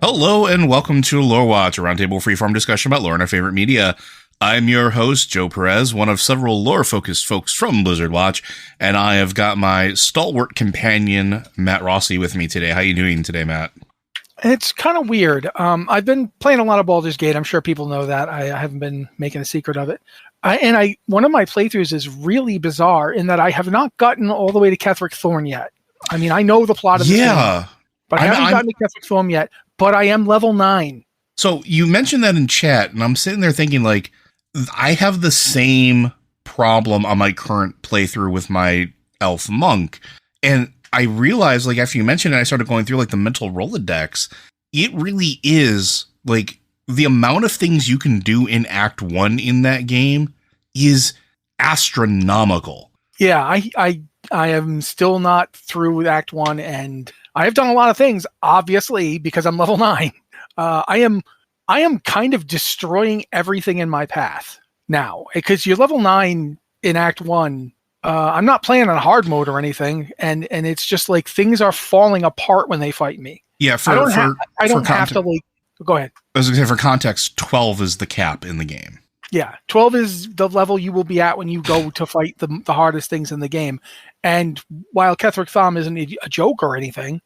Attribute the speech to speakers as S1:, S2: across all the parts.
S1: Hello and welcome to Lore Watch, a roundtable freeform discussion about lore and our favorite media. I'm your host, Joe Perez, one of several lore-focused folks from Blizzard Watch, and I have got my stalwart companion, Matt Rossi, with me today. How are you doing today, Matt?
S2: It's kind of weird. I've been playing a lot of Baldur's Gate. I'm sure people know that. I haven't been making a secret of it. One of my playthroughs is really bizarre in that I have not gotten all the way to Ketheric Thorn yet. I mean, I know the plot of the game, but I haven't gotten to Ketheric Thorn yet. But I am level 9.
S1: So you mentioned that in chat, and I'm sitting there thinking, like, I have the same problem on my current playthrough with my elf monk. And I realized, like, after you mentioned it, I started going through, like, the mental Rolodex. It really is, like, the amount of things you can do in Act 1 in that game is astronomical.
S2: Yeah, I am still not through with Act 1, and I have done a lot of things, obviously, because I'm level 9. I am kind of destroying everything in my path now, because you're level 9 in Act 1. I'm not playing on hard mode or anything, and it's just like things are falling apart when they fight me.
S1: Yeah,
S2: I don't have to, like, go ahead.
S1: I was going to say, for context, 12 is the cap in the game.
S2: Yeah, 12 is the level you will be at when you go to fight the hardest things in the game. And while Ketheric Thom isn't a joke or anything,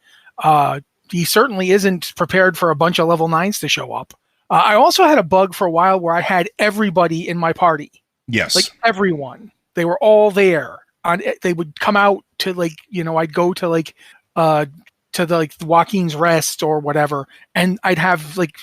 S2: he certainly isn't prepared for a bunch of level 9s to show up. I also had a bug for a while where I had everybody in my party.
S1: Yes.
S2: Like, everyone. They were all there. They would come out to, like, I'd go to, like, to the, like, Joaquin's Rest or whatever, and I'd have, like,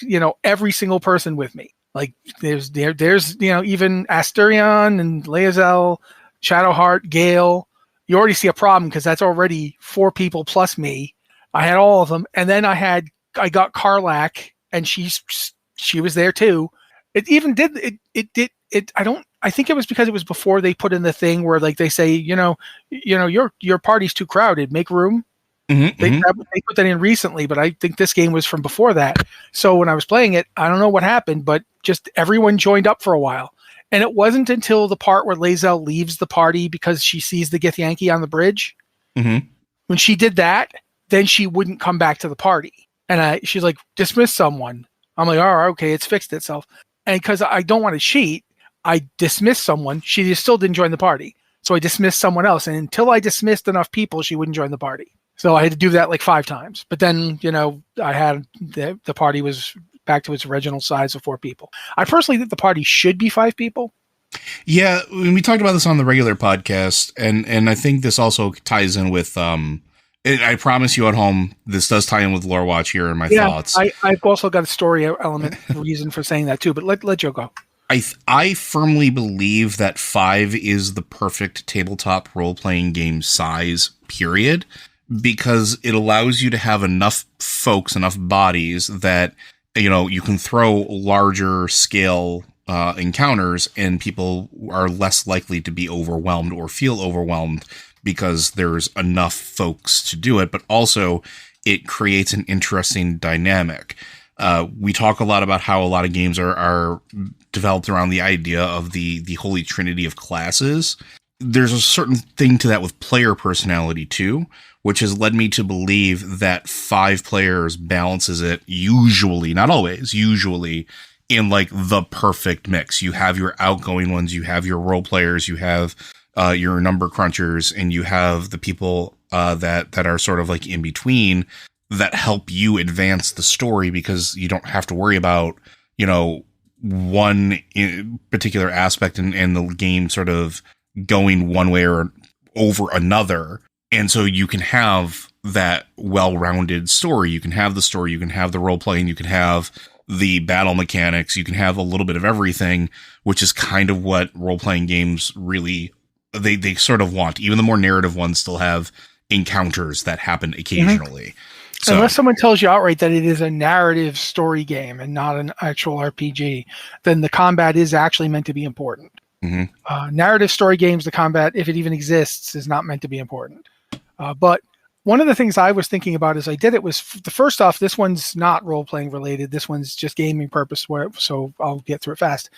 S2: every single person with me. Like, there's even Asturion and Lae'zel, Shadowheart, Gale. You already see a problem because that's already 4 people plus me. I had all of them, and then I got Karlach, and she was there too. It even did it. I think it was because it was before they put in the thing where, like, they say, your party's too crowded, make room.
S1: Mm-hmm,
S2: They put that in recently, but I think this game was from before that. So when I was playing it, I don't know what happened, but just everyone joined up for a while. And it wasn't until the part where Lae'zel leaves the party because she sees the Githyanki on the bridge.
S1: Mm-hmm.
S2: When she did that, then she wouldn't come back to the party. And she's like, dismiss someone. I'm like, all right, okay, it's fixed itself. And because I don't want to cheat, I dismissed someone. She just still didn't join the party. So I dismissed someone else. And until I dismissed enough people, she wouldn't join the party. So I had to do that like 5 times. But then, I had the party was back to its original size of 4 people. I personally think the party should be 5 people.
S1: Yeah, we talked about this on the regular podcast, and I think this also ties in with, I promise you at home, this does tie in with Lore Watch here in my thoughts.
S2: I've also got a story element reason for saying that too, but let Joe go.
S1: I firmly believe that 5 is the perfect tabletop role-playing game size, period. Because it allows you to have enough folks, enough bodies that, you can throw larger scale encounters and people are less likely to be overwhelmed or feel overwhelmed because there's enough folks to do it. But also it creates an interesting dynamic. We talk a lot about how a lot of games are developed around the idea of the holy trinity of classes. There's a certain thing to that with player personality too, which has led me to believe that 5 players balances it usually, not always, usually in like the perfect mix. You have your outgoing ones, you have your role players, you have your number crunchers, and you have the people that are sort of like in between that help you advance the story because you don't have to worry about, one particular aspect and the game sort of going one way or over another. And so you can have that well-rounded story. You can have the story, you can have the role-playing, you can have the battle mechanics, you can have a little bit of everything, which is kind of what role-playing games really, they sort of want. Even the more narrative ones still have encounters that happen occasionally. Mm-hmm. So,
S2: unless someone tells you outright that it is a narrative story game and not an actual RPG, then the combat is actually meant to be important.
S1: Mm-hmm.
S2: Narrative story games, the combat, if it even exists, is not meant to be important. But one of the things I was thinking about as I did it was, the first off, this one's not role-playing related. This one's just gaming purpose, so I'll get through it fast.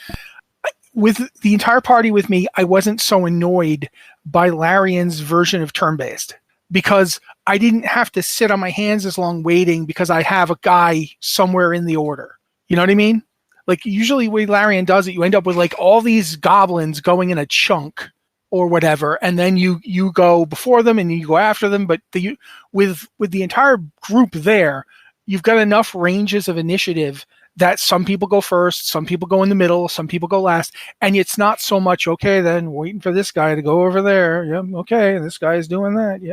S2: With the entire party with me, I wasn't so annoyed by Larian's version of turn-based. because I didn't have to sit on my hands as long waiting because I have a guy somewhere in the order. You know what I mean? Like usually the way Larian does it, you end up with like all these goblins going in a chunk or whatever, and then you go before them and you go after them. But with the entire group there, you've got enough ranges of initiative that some people go first, some people go in the middle, some people go last, and it's not so much, okay, then waiting for this guy to go over there. Yeah, okay, this guy is doing that. Yeah.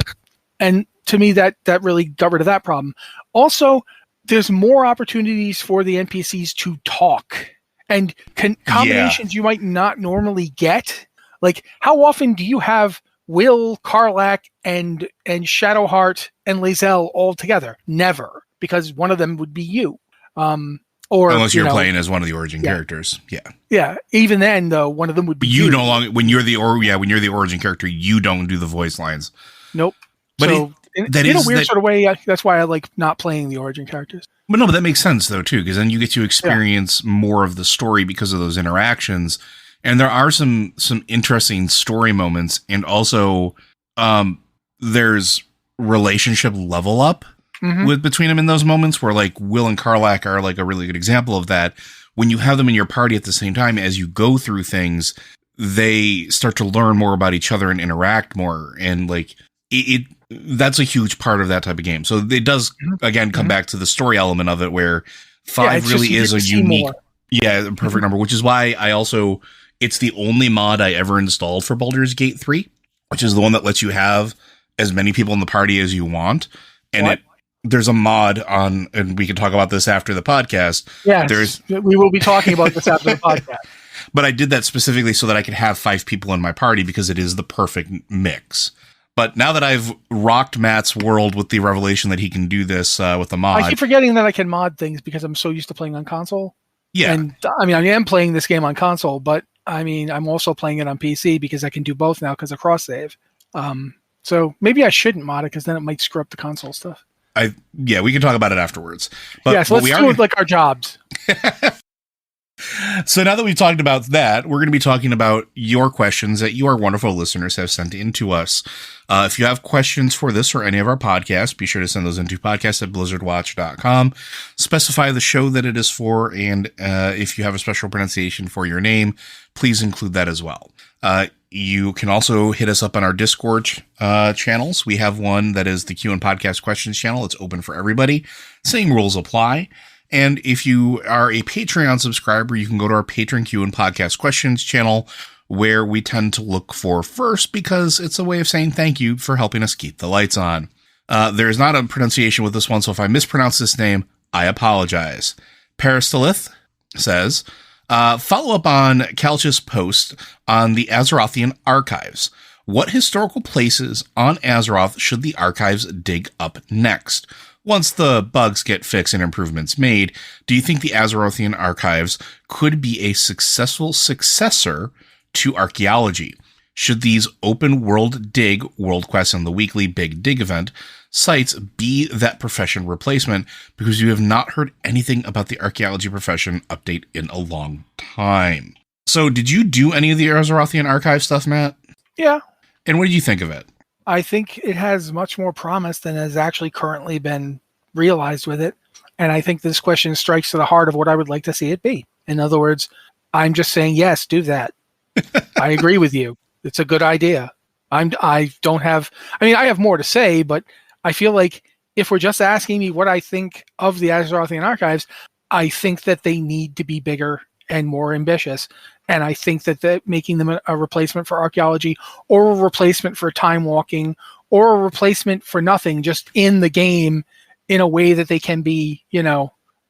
S2: And to me, that really got rid of that problem. Also, there's more opportunities for the NPCs to talk and combinations you might not normally get. Like, how often do you have Will, Karlach, and Shadowheart and Lae'zel all together? Never, because one of them would be you. Or
S1: unless you're playing as one of the origin characters. Yeah.
S2: Yeah. Even then, though, one of them would be you.
S1: No longer, when you're the origin character, you don't do the voice lines.
S2: Nope.
S1: But
S2: so in a weird sort of way, that's why I like not playing the origin characters.
S1: But that makes sense though too, because then you get to experience more of the story because of those interactions. And there are some interesting story moments, and also there's relationship level up between them in those moments where like Will and Karlach are like a really good example of that. When you have them in your party at the same time, as you go through things, they start to learn more about each other and interact more. And like that's a huge part of that type of game. So it does again come back to the story element of it, where 5 really is a unique, perfect number, which is why it's the only mod I ever installed for Baldur's Gate 3, which is the one that lets you have as many people in the party as you want. And there's a mod on, and we can talk about this after the podcast.
S2: Yes, we will be talking about this after the podcast.
S1: But I did that specifically so that I could have 5 people in my party because it is the perfect mix. But now that I've rocked Matt's world with the revelation that he can do this with the mod.
S2: I keep forgetting that I can mod things because I'm so used to playing on console.
S1: Yeah.
S2: And I mean, I am playing this game on console, but I mean, I'm also playing it on PC because I can do both now because of cross save. So maybe I shouldn't mod it because then it might screw up the console stuff.
S1: We can talk about it afterwards. But
S2: so let's do it like our jobs.
S1: So now that we've talked about that, we're going to be talking about your questions that you, our wonderful listeners, have sent in to us. If you have questions for this or any of our podcasts, be sure to send those into podcast@blizzardwatch.com. Specify the show that it is for, and if you have a special pronunciation for your name, please include that as well. You can also hit us up on our Discord channels. We have one that is the Q&A Podcast Questions channel. It's open for everybody. Same rules apply. And if you are a Patreon subscriber, you can go to our Patreon Q&A Podcast Questions channel, where we tend to look for first because it's a way of saying thank you for helping us keep the lights on. There's not a pronunciation with this one, so if I mispronounce this name, I apologize. Peristalith says, follow up on Calch's post on the Azerothian Archives. What historical places on Azeroth should the archives dig up next? Once the bugs get fixed and improvements made, do you think the Azerothian Archives could be a successful successor to Archaeology? Should these open world dig, World Quest, and the weekly Big Dig event sites be that profession replacement? Because you have not heard anything about the Archaeology profession update in a long time. So did you do any of the Azerothian Archive stuff, Matt?
S2: Yeah.
S1: And what did you think of it?
S2: I think it has much more promise than has actually currently been realized with it. And I think this question strikes to the heart of what I would like to see it be. In other words, I'm just saying, yes, do that. I agree with you. It's a good idea. I have more to say, but I feel like if we're just asking me what I think of the Azerothian Archives, I think that they need to be bigger and more ambitious. And I think that making them a replacement for Archaeology, or a replacement for time walking, or a replacement for nothing, just in the game in a way that they can be,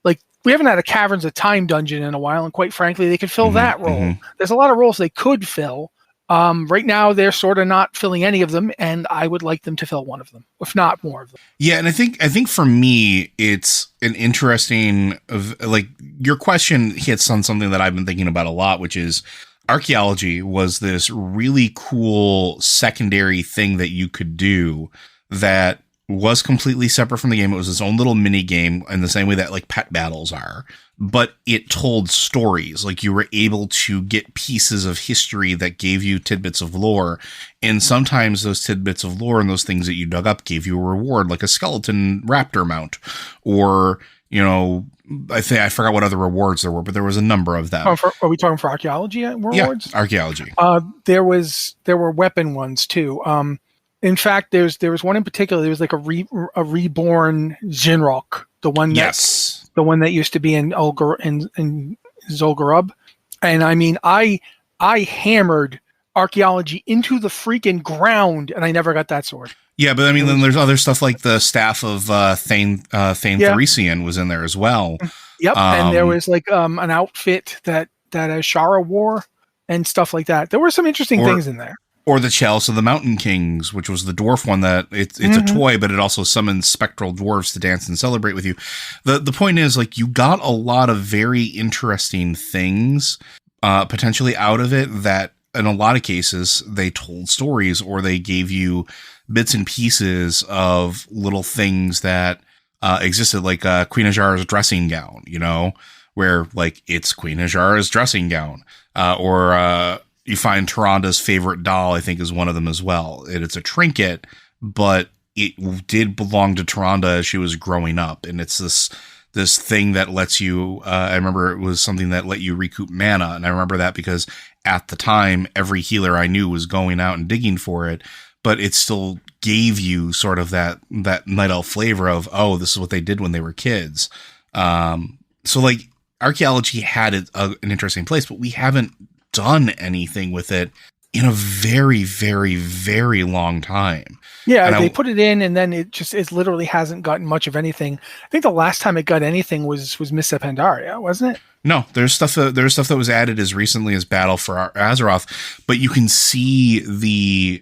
S2: like we haven't had a Caverns of Time dungeon in a while. And quite frankly, they could fill that role. There's a lot of roles they could fill. Right now, they're sort of not filling any of them, and I would like them to fill one of them, if not more of them. Yeah,
S1: and I think for me, it's an interesting, like, your question hits on something that I've been thinking about a lot, which is Archaeology was this really cool secondary thing that you could do that was completely separate from the game. It was its own little mini game in the same way that like pet battles are, but it told stories. Like you were able to get pieces of history that gave you tidbits of lore. And sometimes those tidbits of lore and those things that you dug up gave you a reward, like a skeleton raptor mount, or, you know, I forgot what other rewards there were, but there was a number of them.
S2: Are we talking for archaeology rewards?
S1: Yeah, archaeology.
S2: There were weapon ones too. In fact, there was one in particular. There was like a reborn Zinrock, the one that used to be in Zul'Gurub. And I mean, I hammered archaeology into the freaking ground, and I never got that sword.
S1: Yeah, but I mean, then there's other stuff like the staff of Thane Theresian was in there as well.
S2: Yep, and there was like an outfit that Ashara wore and stuff like that. There were some interesting things in there.
S1: Or the Chalice of the Mountain Kings, which was the dwarf one that it's a toy, but it also summons spectral dwarves to dance and celebrate with you. The point is, like, you got a lot of very interesting things potentially out of it that in a lot of cases they told stories or they gave you bits and pieces of little things that existed, like Queen Ajara's dressing gown, you know, where like it's Queen Ajara's dressing gown, or you find Tyranda's favorite doll, I think, is one of them as well. It's a trinket, but it did belong to Tyranda as she was growing up. And it's this thing that lets you, I remember it was something that let you recoup mana. And I remember that because at the time, every healer I knew was going out and digging for it, but it still gave you sort of that Night Elf flavor of, oh, this is what they did when they were kids. So like archaeology had an interesting place, but we haven't done anything with it in a very, very, very long time.
S2: Yeah, they put it in, and then it literally hasn't gotten much of anything. I think the last time it got anything was Mists of Pandaria, wasn't it?
S1: No, there's stuff that was added as recently as Battle for Azeroth, but you can see the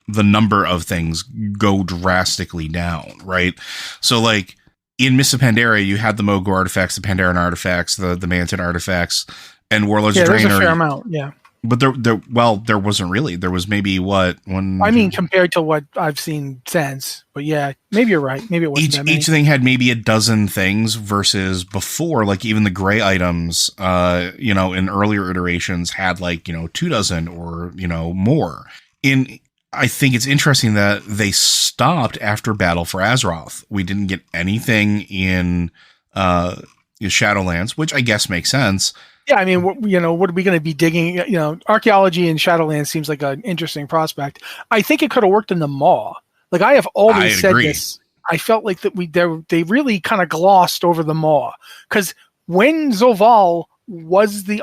S1: number of things go drastically down, right? So like in Mists of Pandaria, you had the Mogu artifacts, the Pandaren artifacts, the Manton artifacts, and Warlords of Draenor.
S2: There's a fair amount, yeah.
S1: But there wasn't really. There was maybe
S2: compared to what I've seen since. But yeah, maybe you're right. Maybe it wasn't that many.
S1: Each thing had maybe a dozen things versus before, like even the gray items, in earlier iterations had like, 24 or, more. I think it's interesting that they stopped after Battle for Azeroth. We didn't get anything in Shadowlands, which I guess makes sense.
S2: Yeah, I mean, what are we going to be digging? Archaeology in Shadowlands seems like an interesting prospect. I think it could have worked in the Maw. Like I have always said this. I felt like that they really kind of glossed over the Maw, because when Zoval was the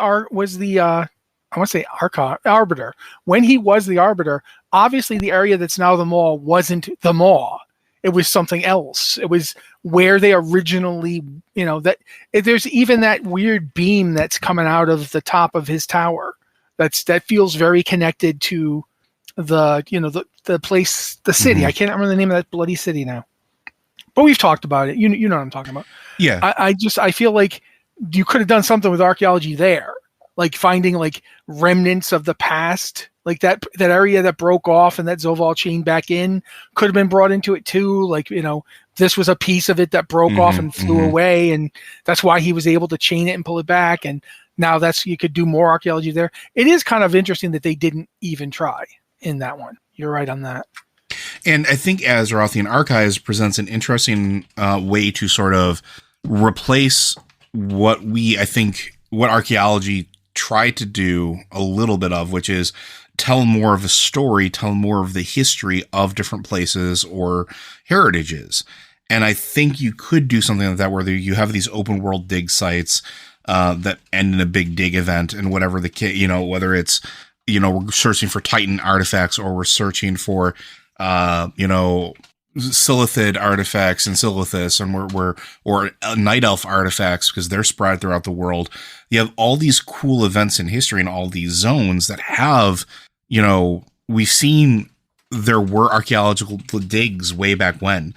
S2: Arbiter. When he was the Arbiter, obviously the area that's now the Maw wasn't the Maw. It was something else. It was where they originally, there's even that weird beam that's coming out of the top of his tower. That feels very connected to the place, the city. I can't remember the name of that bloody city now, but we've talked about it. You know what I'm talking about.
S1: Yeah.
S2: I feel like you could have done something with archaeology there, like finding like remnants of the past. Like that area that broke off and that Zoval chained back in could have been brought into it too. Like, this was a piece of it that broke off and flew away. And that's why he was able to chain it and pull it back. And now you could do more archaeology there. It is kind of interesting that they didn't even try in that one. You're right on that.
S1: And I think Azerothian Archives presents an interesting way to sort of replace what archaeology tried to do a little bit of, which is tell more of a story, tell more of the history of different places or heritages. And I think you could do something like that, where you have these open world dig sites that end in a big dig event, and whatever whether it's, we're searching for Titan artifacts, or we're searching for, Silithid artifacts in Silithus, and or Night Elf artifacts, because they're spread throughout the world. You have all these cool events in history and all these zones that have, we've seen there were archaeological digs way back when.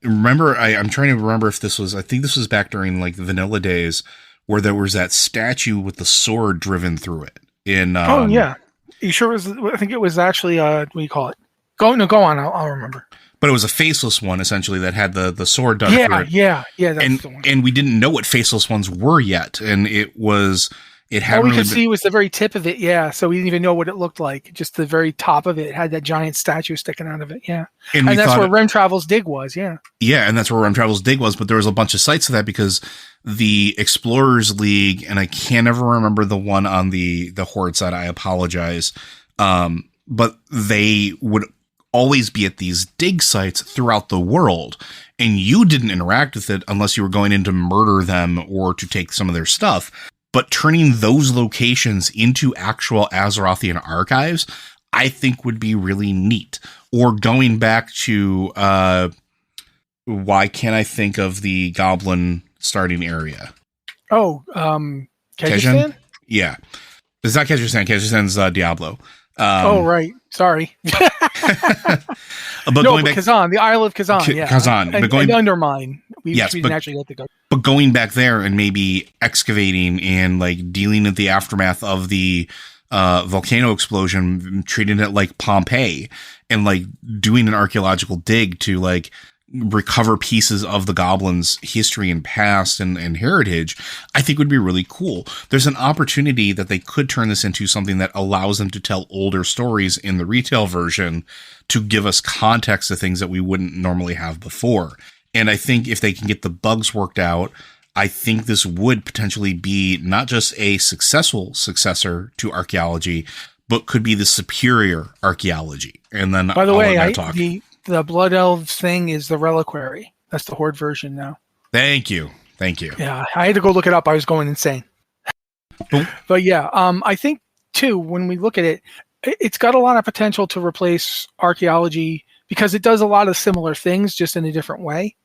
S1: Remember, I'm trying to remember if I think this was back during like the vanilla days, where there was that statue with the sword driven through it. Oh yeah.
S2: You sure it was? I think it was actually, what do you call it? Go on. I'll remember.
S1: But it was a faceless one, essentially, that had the sword done through it.
S2: Yeah. That's the one.
S1: And we didn't know what faceless ones were yet, and it had
S2: all we could see was the very tip of it. Yeah, so we didn't even know what it looked like. Just the very top of it had that giant statue sticking out of it. Yeah, and that's where Rem Travel's dig was. Yeah,
S1: and that's where Rem Travel's dig was. But there was a bunch of sites of that because the Explorers League, and I can't ever remember the one on the Horde side. I apologize, but they would always be at these dig sites throughout the world, and you didn't interact with it unless you were going in to murder them or to take some of their stuff. But turning those locations into actual Azerothian archives, I think would be really neat. Or going back to, why can't I think of the Goblin starting area?
S2: Oh, Kyrgyzstan?
S1: Yeah. It's not Kyrgyzstan. Kyrgyzstan's Diablo.
S2: Right. Sorry.
S1: But going back,
S2: Kazan, the Isle of Kazan. Yeah.
S1: Kazan.
S2: And Undermine. We didn't actually get to go.
S1: But going back there and maybe excavating and like dealing with the aftermath of the volcano explosion, treating it like Pompeii, and like doing an archaeological dig to like recover pieces of the goblins' history and past and heritage, I think would be really cool. There's an opportunity that they could turn this into something that allows them to tell older stories in the retail version to give us context to things that we wouldn't normally have before. And I think if they can get the bugs worked out, I think this would potentially be not just a successful successor to archaeology, but could be the superior archaeology. And then,
S2: by the way, the Blood Elves thing is the reliquary. That's the Horde version now.
S1: Thank you.
S2: Yeah, I had to go look it up. I was going insane. But yeah, I think too, when we look at it, it's got a lot of potential to replace archaeology because it does a lot of similar things, just in a different way.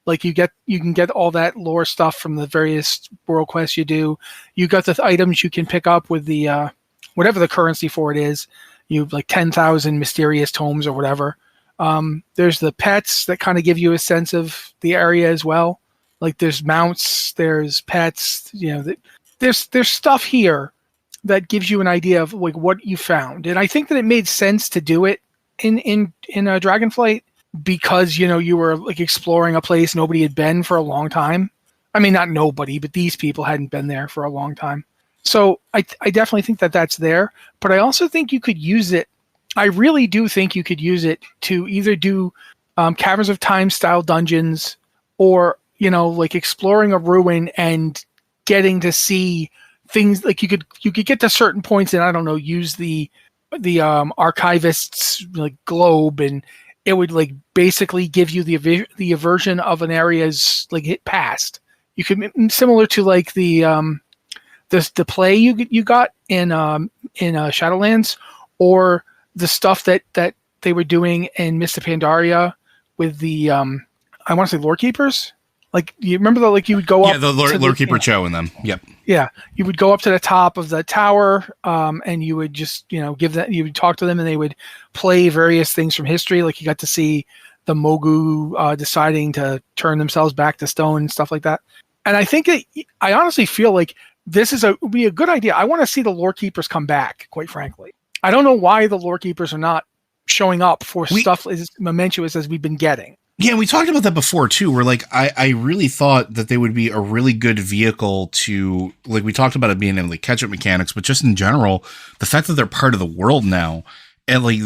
S2: Like you can get all that lore stuff from the various world quests you do. You got the items you can pick up with the whatever the currency for it is. You have like 10,000 mysterious tomes or whatever. There's the pets that kind of give you a sense of the area as well. Like there's mounts, there's pets. There's stuff here that gives you an idea of like what you found. And I think that it made sense to do it in Dragonflight. Because, you were like exploring a place nobody had been for a long time. I mean, not nobody, but these people hadn't been there for a long time. So I definitely think that that's there. But I also think you could use it. I really do think you could use it to either do Caverns of Time style dungeons or, like exploring a ruin and getting to see things like you could get to certain points and, I don't know, use the archivist's like globe, and it would like basically give you the version of an area's like hit past. You could similar to like the play you got in Shadowlands, or the stuff that they were doing in Mists of Pandaria with the I want to say lore keepers. Like you remember you would go up.
S1: Yeah, the lore keeper Cho in them. Yep.
S2: Yeah, you would go up to the top of the tower, and you would just give that. You would talk to them, and they would play various things from history. Like you got to see the Mogu deciding to turn themselves back to stone and stuff like that. And I think I honestly feel like this would be a good idea. I want to see the lore keepers come back. Quite frankly, I don't know why the lore keepers are not showing up for stuff as momentous as we've been getting.
S1: Yeah, we talked about that before too, where like I really thought that they would be a really good vehicle to, like, we talked about it being in like catch-up mechanics, but just in general, the fact that they're part of the world now, and like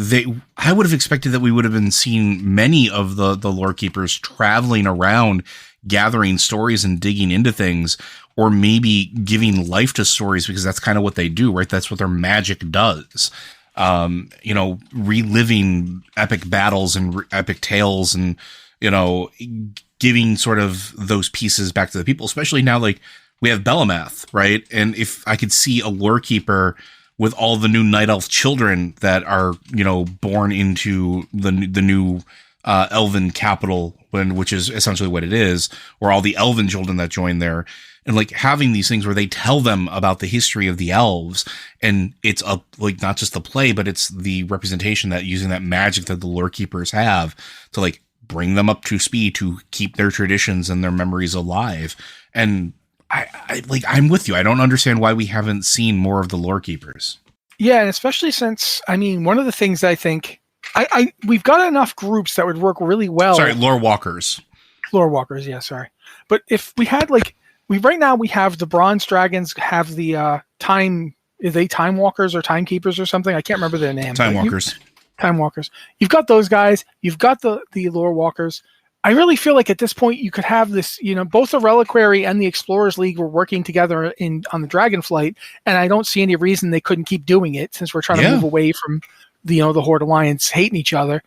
S1: I would have expected that we would have been seeing many of the lore keepers traveling around, gathering stories and digging into things, or maybe giving life to stories, because that's kind of what they do, right? That's what their magic does. Reliving epic battles and epic tales, and giving sort of those pieces back to the people, especially now, like we have Belamath, right? And if I could see a lore keeper with all the new Night Elf children that are, born into the new Elven capital, which is essentially what it is, or all the Elven children that join there, and like having these things where they tell them about the history of the elves, and it's not just the play, but it's the representation that using that magic that the lore keepers have to like bring them up to speed, to keep their traditions and their memories alive. And I'm with you. I don't understand why we haven't seen more of the lore keepers.
S2: Yeah, and especially since, one of the things I think we've got enough groups that would work really well.
S1: Sorry, lore walkers.
S2: Lore walkers, yeah, sorry. But if we had like right now we have the bronze dragons have the time. Is they time walkers or timekeepers or something? I can't remember their name.
S1: Time walkers.
S2: Time walkers. You've got those guys. You've got the lore walkers. I really feel like at this point you could have this. Both the Reliquary and the Explorers League were working together on the Dragonflight, and I don't see any reason they couldn't keep doing it since we're trying to move away from the Horde Alliance hating each other.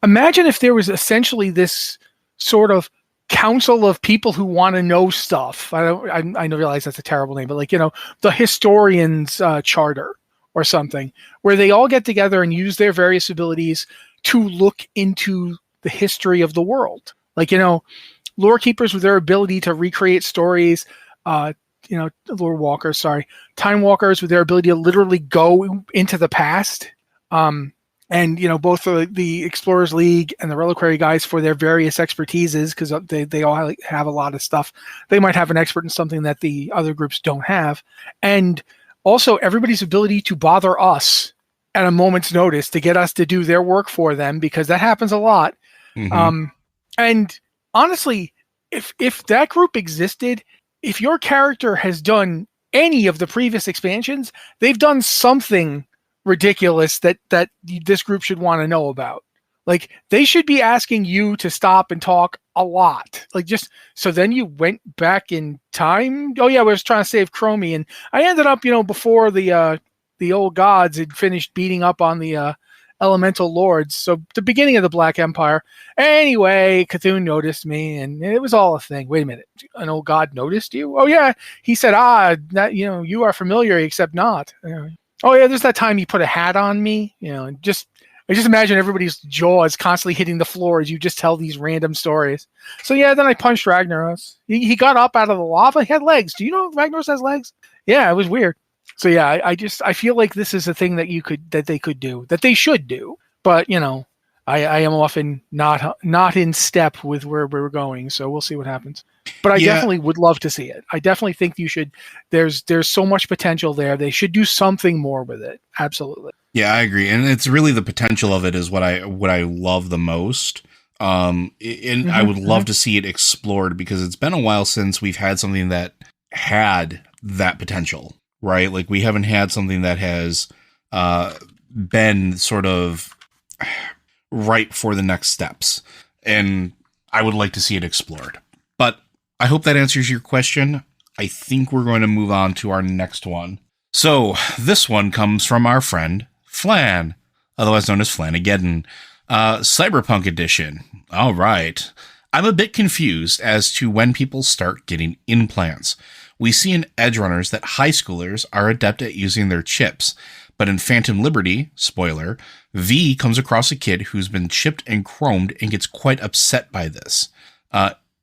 S2: Imagine if there was essentially this sort of council of people who want to know stuff. I realize that's a terrible name, but the historians charter or something, where they all get together and use their various abilities to look into the history of the world. Lore keepers with their ability to recreate stories, lore walkers, time walkers with their ability to literally go into the past. And both the Explorers League and the Reliquary guys for their various expertises, because they all have a lot of stuff. They might have an expert in something that the other groups don't have, and also everybody's ability to bother us at a moment's notice to get us to do their work for them, because that happens a lot. Mm-hmm. And honestly, if that group existed, if your character has done any of the previous expansions, they've done something ridiculous that this group should want to know about. They should be asking you to stop and talk a lot. Just so then you went back in time. Oh yeah, I was trying to save Chromie, and I ended up before the old gods had finished beating up on the elemental lords. So the beginning of the Black Empire. Anyway, Cthulhu noticed me, and it was all a thing. Wait a minute, an old god noticed you? Oh yeah, he said, that you are familiar, except not. Oh yeah, there's that time you put a hat on me, and I just imagine everybody's jaws constantly hitting the floor as you just tell these random stories. So yeah, then I punched Ragnaros. He got up out of the lava. He had legs. Do you know Ragnaros has legs? Yeah, it was weird. So yeah, I feel like this is a thing that they could do, that they should do. But I am often not in step with where we're going. So we'll see what happens. But I definitely would love to see it. I definitely think you should. There's so much potential there. They should do something more with it. Absolutely.
S1: Yeah, I agree, and it's really the potential of it is what I love the most. And I would love to see it explored, because it's been a while since we've had something that had that potential, right? We haven't had something that has been sort of ripe for the next steps, and I would like to see it explored. But I hope that answers your question. I think we're going to move on to our next one. So this one comes from our friend Flan, otherwise known as Flanageddon. Cyberpunk edition. All right. I'm a bit confused as to when people start getting implants. We see in Edgerunners that high schoolers are adept at using their chips, but in Phantom Liberty, spoiler, V comes across a kid who's been chipped and chromed and gets quite upset by this.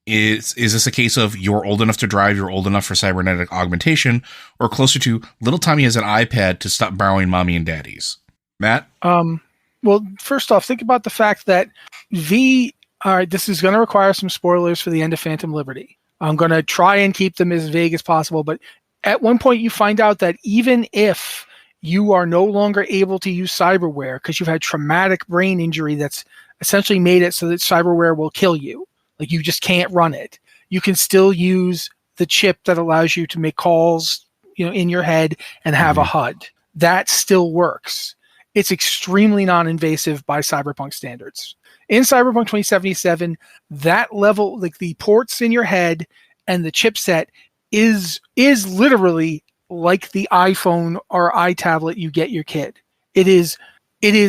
S1: Is this a case of you're old enough to drive, you're old enough for cybernetic augmentation, or closer to little Tommy has an iPad to stop borrowing mommy and daddy's? Matt?
S2: Well, first off, think about the fact that V, all right, this is going to require some spoilers for the end of Phantom Liberty. I'm going to try and keep them as vague as possible, but at one point you find out that even if you are no longer able to use cyberware because you've had traumatic brain injury that's essentially made it so that cyberware will kill you, you just can't run it, you can still use the chip that allows you to make calls, in your head and have a HUD. That still works. It's extremely non-invasive by cyberpunk standards. In Cyberpunk 2077, that level, the ports in your head and the chipset is literally like the iPhone or iTablet you get your kid. It is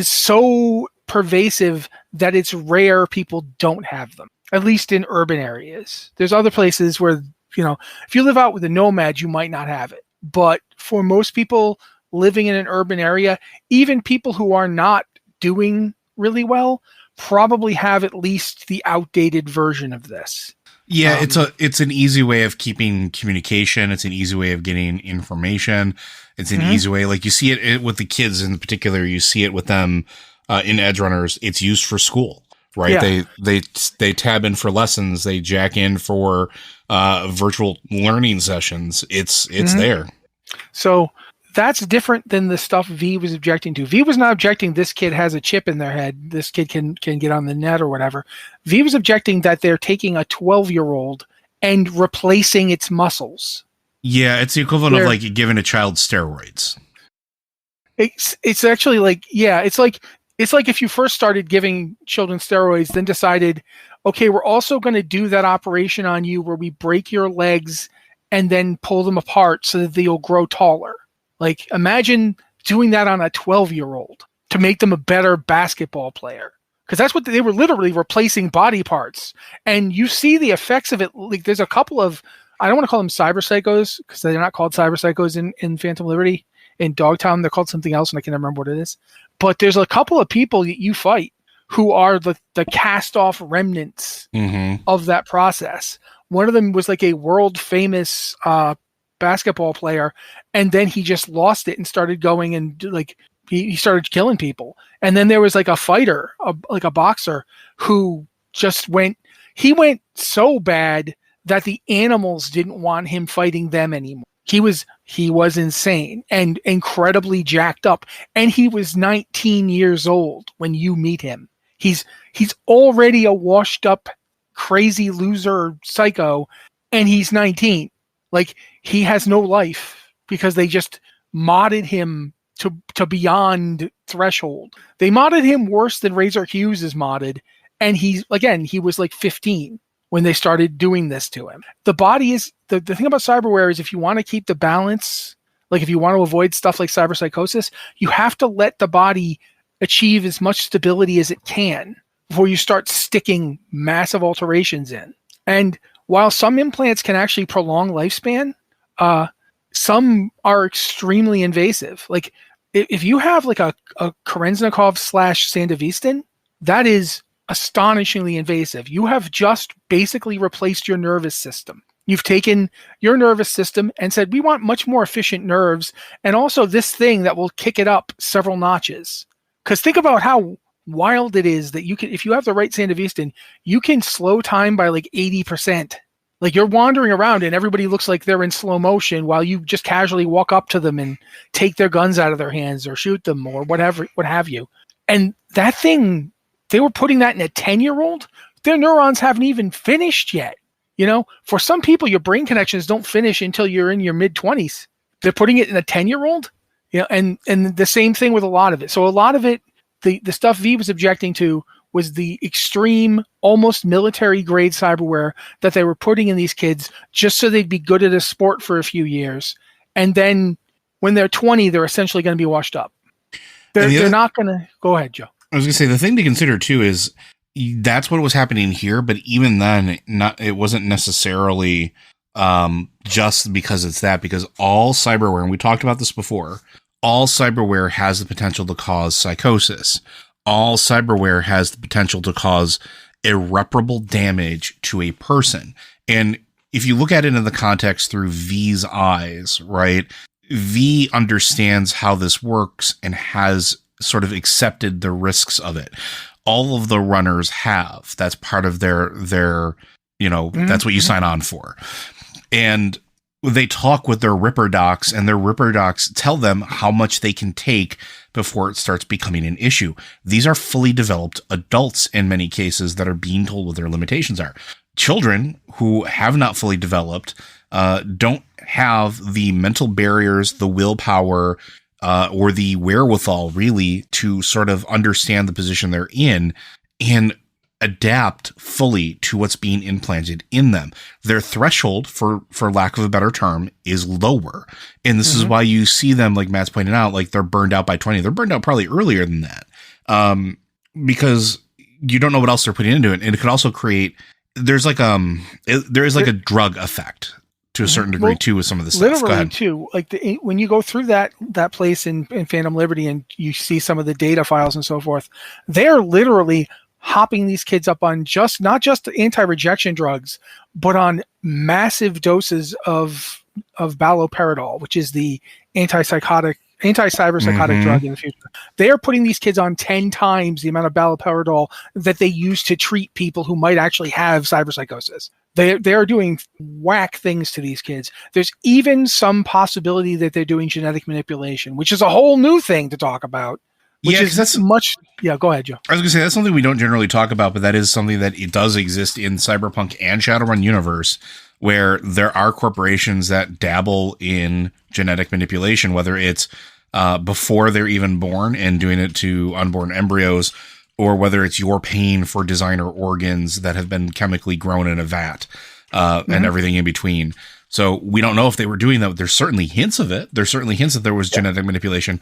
S2: so pervasive that it's rare people don't have them, at least in urban areas. There's other places where, if you live out with a nomad, you might not have it. But for most people living in an urban area, even people who are not doing really well probably have at least the outdated version of this.
S1: Yeah, it's an easy way of keeping communication. It's an easy way of getting information. It's an easy way, you see it with the kids in particular. You see it with them in Edgerunners. It's used for school, right? Yeah. They tab in for lessons. They jack in for virtual learning sessions. It's there.
S2: So that's different than the stuff V was objecting to. V was not objecting this kid has a chip in their head. This kid can get on the net or whatever. V was objecting that they're taking a 12-year-old and replacing its muscles.
S1: Yeah, it's the equivalent of like giving a child steroids.
S2: It's actually like, yeah, it's like if you first started giving children steroids, then decided, okay, we're also going to do that operation on you where we break your legs and then pull them apart so that they'll grow taller. Like, imagine doing that on a 12-year-old to make them a better basketball player. Because that's what they were, literally replacing body parts. And you see the effects of it. Like, there's a couple of, I don't want to call them cyber psychos because they're not called cyber psychos in Phantom Liberty. In Dogtown, they're called something else, and I can't remember what it is. But there's a couple of people that you fight who are the cast-off remnants of that process. One of them was like a world-famous basketball player, and then he just lost it and started going and like he started killing people. And then there was like a fighter, like a boxer, who just went so bad that the animals didn't want him fighting them anymore. He was insane and incredibly jacked up. And he was 19 years old when you meet him. He's already a washed up, crazy loser psycho, and he's 19. Like, he has no life because they just modded him to beyond threshold. They modded him worse than Razor Hughes is modded. And he was like 15 when they started doing this to him. The body is the thing about cyberware is if you want to keep the balance, like if you want to avoid stuff like cyberpsychosis, you have to let the body achieve as much stability as it can before you start sticking massive alterations in. And while some implants can actually prolong lifespan, some are extremely invasive. Like if you have like a Kerenznikov / Sandevistan, that is astonishingly invasive. You have just basically replaced your nervous system. You've taken your nervous system and said, we want much more efficient nerves, and also this thing that will kick it up several notches. Because think about how wild it is that you can, if you have the right Sandevistan, you can slow time by like 80%. Like, you're wandering around and everybody looks like they're in slow motion while you just casually walk up to them and take their guns out of their hands or shoot them or whatever, what have you. And that thing, they were putting that in a 10-year-old. Their neurons haven't even finished yet. You know, for some people, your brain connections don't finish until you're in your mid-20s. They're putting it in a 10-year-old. You know, and the same thing with a lot of it. So a lot of it, the stuff V was objecting to was the extreme, almost military-grade cyberware that they were putting in these kids just so they'd be good at a sport for a few years. And then when they're 20, they're essentially going to be washed up. They're not going to... Go ahead, Joe.
S1: I was going to say, the thing to consider, too, is that's what was happening here, but even then, it wasn't necessarily just because it's that, because all cyberware, and we talked about this before, all cyberware has the potential to cause psychosis. All cyberware has the potential to cause irreparable damage to a person. And if you look at it in the context through V's eyes, right, V understands how this works and has sort of accepted the risks of it. All of the runners have. That's part of their that's what you sign on for. And they talk with their Ripper docs, and their Ripper docs tell them how much they can take before it starts becoming an issue. These are fully developed adults in many cases that are being told what their limitations are. Children who have not fully developed don't have the mental barriers, the willpower, or the wherewithal really to sort of understand the position they're in and adapt fully to what's being implanted in them. Their threshold, for lack of a better term, is lower. And this is why you see them, like Matt's pointing out, like they're burned out by 20. They're burned out probably earlier than that. Because you don't know what else they're putting into it. And it could also create, there is like a drug effect to a certain degree too with some of this stuff.
S2: Literally too, like when you go through that place in Phantom Liberty and you see some of the data files and so forth, they're literally hopping these kids up on not just anti-rejection drugs, but on massive doses of baloperidol, which is the anti-cyberpsychotic drug in the future. They are putting these kids on 10 times the amount of baloperidol that they use to treat people who might actually have cyberpsychosis. They are doing whack things to these kids. There's even some possibility that they're doing genetic manipulation, which is a whole new thing to talk about. Which is much. Yeah, go ahead, Joe.
S1: I was going to say that's something we don't generally talk about, but that is something that it does exist in Cyberpunk and Shadowrun universe, where there are corporations that dabble in genetic manipulation, whether it's before they're even born and doing it to unborn embryos, or whether it's you're paying for designer organs that have been chemically grown in a vat, and everything in between. So we don't know if they were doing that. There's certainly hints of it. There's certainly hints that there was genetic manipulation.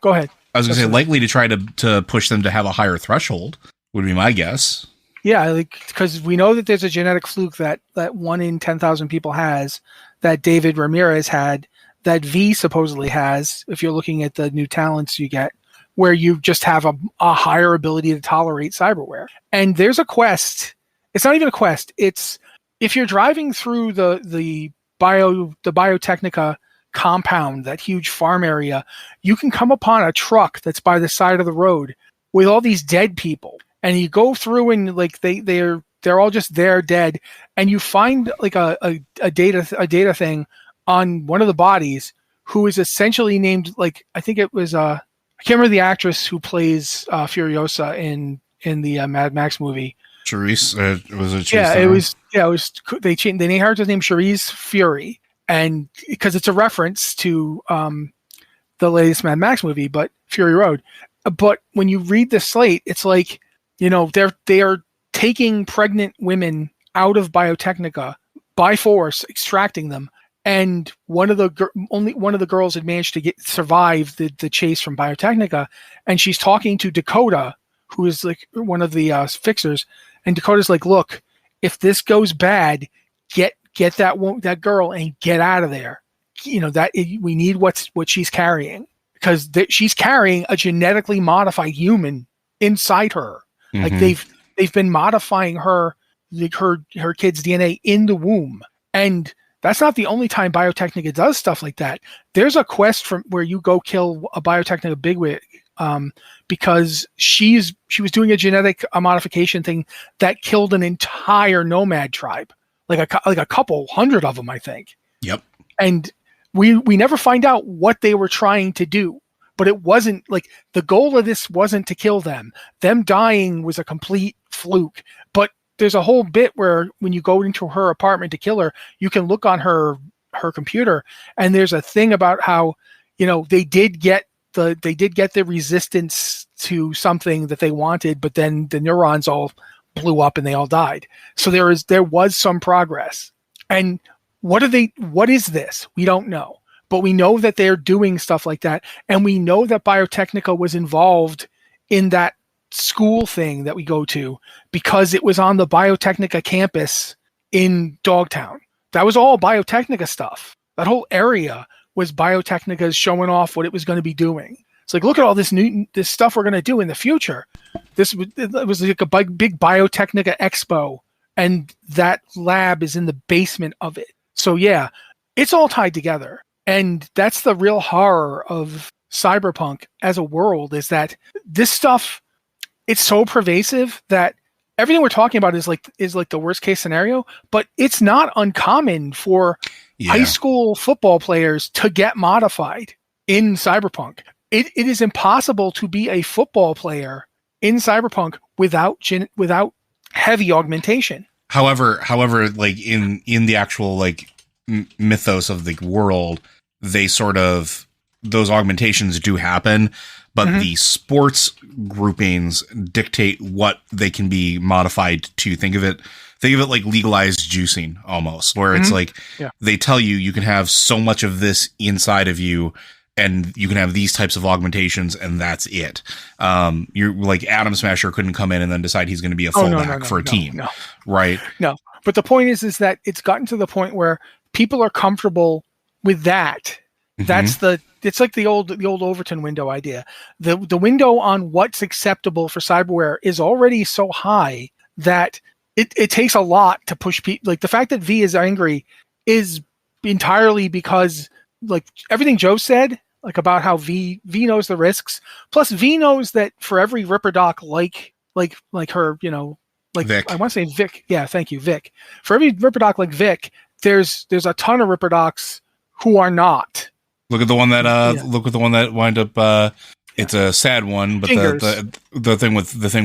S2: Go ahead.
S1: I was going to say likely to try to push them to have a higher threshold would be my guess.
S2: Yeah, because we know that there's a genetic fluke that 1 in 10,000 people has, that David Ramirez had, that V supposedly has, if you're looking at the new talents you get, where you just have a higher ability to tolerate cyberware. And there's a quest. It's not even a quest. It's if you're driving through the Biotechnica compound, that huge farm area, you can come upon a truck that's by the side of the road with all these dead people, and you go through and like they're all just there dead, and you find like a data thing on one of the bodies who is essentially named, like, I think it was I can't remember the actress who plays Furiosa in the Mad Max movie.
S1: Charisse, was it?
S2: They named her name Charisse Fury. And because it's a reference to the latest Mad Max movie, but Fury Road. But when you read the slate, it's like, they are taking pregnant women out of Biotechnica by force, extracting them. And only one of the girls had managed to survive the chase from Biotechnica, and she's talking to Dakota, who is like one of the fixers. And Dakota's like, "Look, if this goes bad, get that girl and get out of there. We need what she's carrying, because she's carrying a genetically modified human inside her. Mm-hmm. Like they've been modifying her kid's DNA in the womb. And that's not the only time Biotechnica does stuff like that. There's a quest from where you go kill a Biotechnica bigwig, because she was doing a genetic modification thing that killed an entire nomad tribe. Like a couple hundred of them, I think.
S1: Yep.
S2: And we never find out what they were trying to do, but it wasn't like the goal of this wasn't to kill them. Them dying was a complete fluke. But there's a whole bit where when you go into her apartment to kill her, you can look on her computer, and there's a thing about how they did get the resistance to something that they wanted, but then the neurons all blew up and they all died. So there was some progress. And what is this? We don't know. But we know that they're doing stuff like that. And we know that Biotechnica was involved in that school thing that we go to, because it was on the Biotechnica campus in Dogtown. That was all Biotechnica stuff. That whole area was Biotechnica's showing off what it was going to be doing. It's like, look at all this stuff we're going to do in the future. It was like a big Biotechnica expo, and that lab is in the basement of it. So yeah, it's all tied together. And that's the real horror of cyberpunk as a world, is that this stuff, it's so pervasive that everything we're talking about is like the worst case scenario, but it's not uncommon for high school football players to get modified in cyberpunk. It is impossible to be a football player in cyberpunk without heavy augmentation.
S1: However, like in the actual like mythos of the world, those augmentations do happen, but the sports groupings dictate what they can be modified to. Think of it like legalized juicing almost, where it's like they tell you can have so much of this inside of you, and you can have these types of augmentations, and that's it. You're like Atom Smasher couldn't come in and then decide he's going to be a fullback for a team, right?
S2: No, but the point is that it's gotten to the point where people are comfortable with that. That's it's like the old Overton window idea. The window on what's acceptable for cyberware is already so high that it takes a lot to push people. Like the fact that V is angry is entirely because like everything Joe said, like about how V knows the risks. Plus V knows that for every Ripper Doc like her, like like
S1: Vic.
S2: I want to say Vic. Yeah, thank you, Vic. For every Ripperdoc like Vic, there's a ton of Ripperdocs who are not.
S1: Look at the one that look at the one that wind up it's a sad one, but
S2: Fingers.
S1: the thing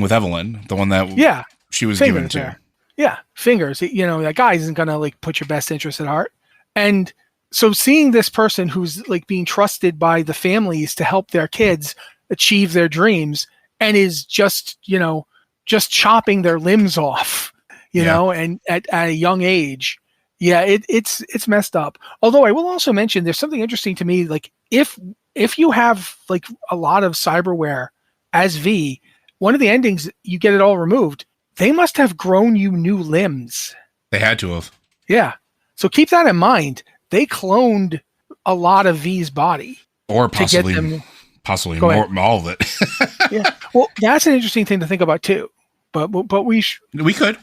S1: with Evelyn, the one that she was
S2: Fingers
S1: given to.
S2: there. Yeah, Fingers. That guy isn't gonna like put your best interest at heart. And so seeing this person who's like being trusted by the families to help their kids achieve their dreams and is just chopping their limbs off, and at a young age. Yeah, it's messed up. Although I will also mention there's something interesting to me, like if you have like a lot of cyberware as V, one of the endings you get it all removed, they must have grown you new limbs.
S1: They had to have.
S2: Yeah. So keep that in mind. They cloned a lot of V's body.
S1: Or possibly more, all of it.
S2: Yeah. Well, that's an interesting thing to think about too. But we
S1: can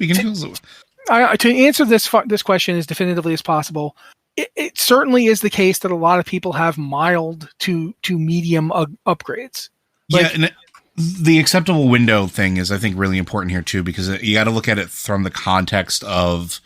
S2: to answer this question as definitively as possible, it certainly is the case that a lot of people have mild to medium upgrades.
S1: And the acceptable window thing is, I think, really important here too, because you got to look at it from the context of,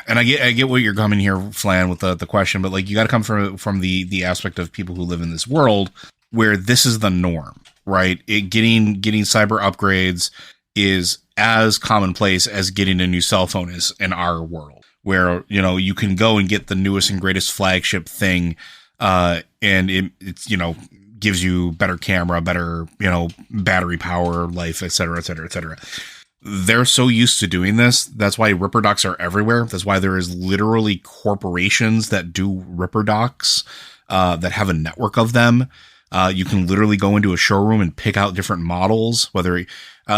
S1: and I get what you're coming here, Flan, with the question, but like you got to come from the aspect of people who live in this world where this is the norm, right? Getting cyber upgrades is as commonplace as getting a new cell phone is in our world, where you can go and get the newest and greatest flagship thing, and it's gives you better camera, better battery power, life, et cetera, et cetera, et cetera. They're so used to doing this. That's why Ripperdocs are everywhere. That's why there is literally corporations that do Ripperdocs, that have a network of them. You can literally go into a showroom and pick out different models. Whether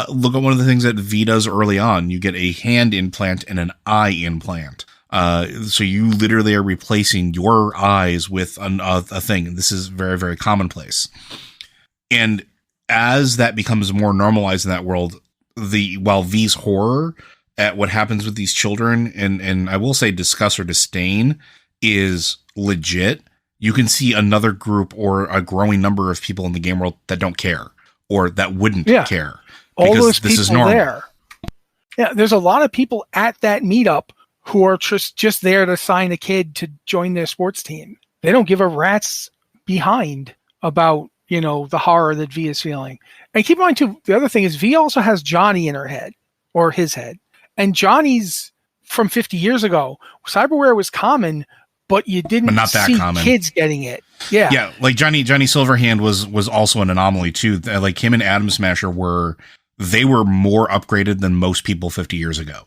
S1: look at one of the things that V does early on. You get a hand implant and an eye implant. So you literally are replacing your eyes with a thing. This is very, very commonplace. And as that becomes more normalized in that world, while V's horror at what happens with these children, and I will say disgust or disdain, is legit, you can see another group or a growing number of people in the game world that don't care or that wouldn't care.
S2: All those people there. Yeah, there's a lot of people at that meetup who are just there to sign a kid to join their sports team. They don't give a rat's behind about, the horror that V is feeling. And keep in mind too, the other thing is V also has Johnny in her head, or his head. And Johnny's from 50 years ago. Cyberware was common, but you didn't see kids getting it. Yeah.
S1: Yeah. Like Johnny Silverhand was also an anomaly too. Like him and Atom Smasher were more upgraded than most people 50 years ago.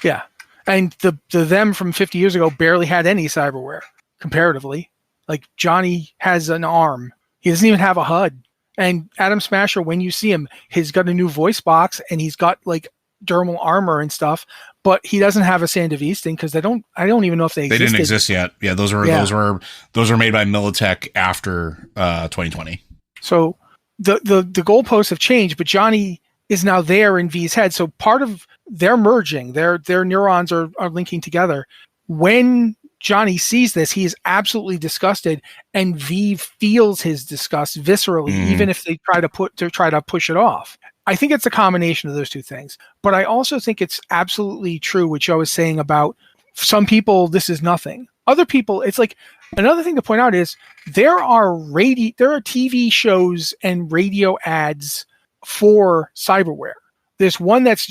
S2: Yeah. And the them from 50 years ago barely had any cyberware comparatively. Like Johnny has an arm. He doesn't even have a HUD. And Atom Smasher, when you see him, he's got a new voice box and he's got like dermal armor and stuff, but he doesn't have a Sandevistan because I don't even know if they existed.
S1: They didn't exist yet. Yeah, those were made by Militech after 2020.
S2: So the goalposts have changed, but Johnny is now there in V's head. So part of their merging, their neurons are linking together. When Johnny sees this, he is absolutely disgusted, and V feels his disgust viscerally, even if they try to push it off. I think it's a combination of those two things. But I also think it's absolutely true what Joe was saying about some people, this is nothing. Other people, it's like, another thing to point out is there are TV shows and radio ads for cyberware. There's one that's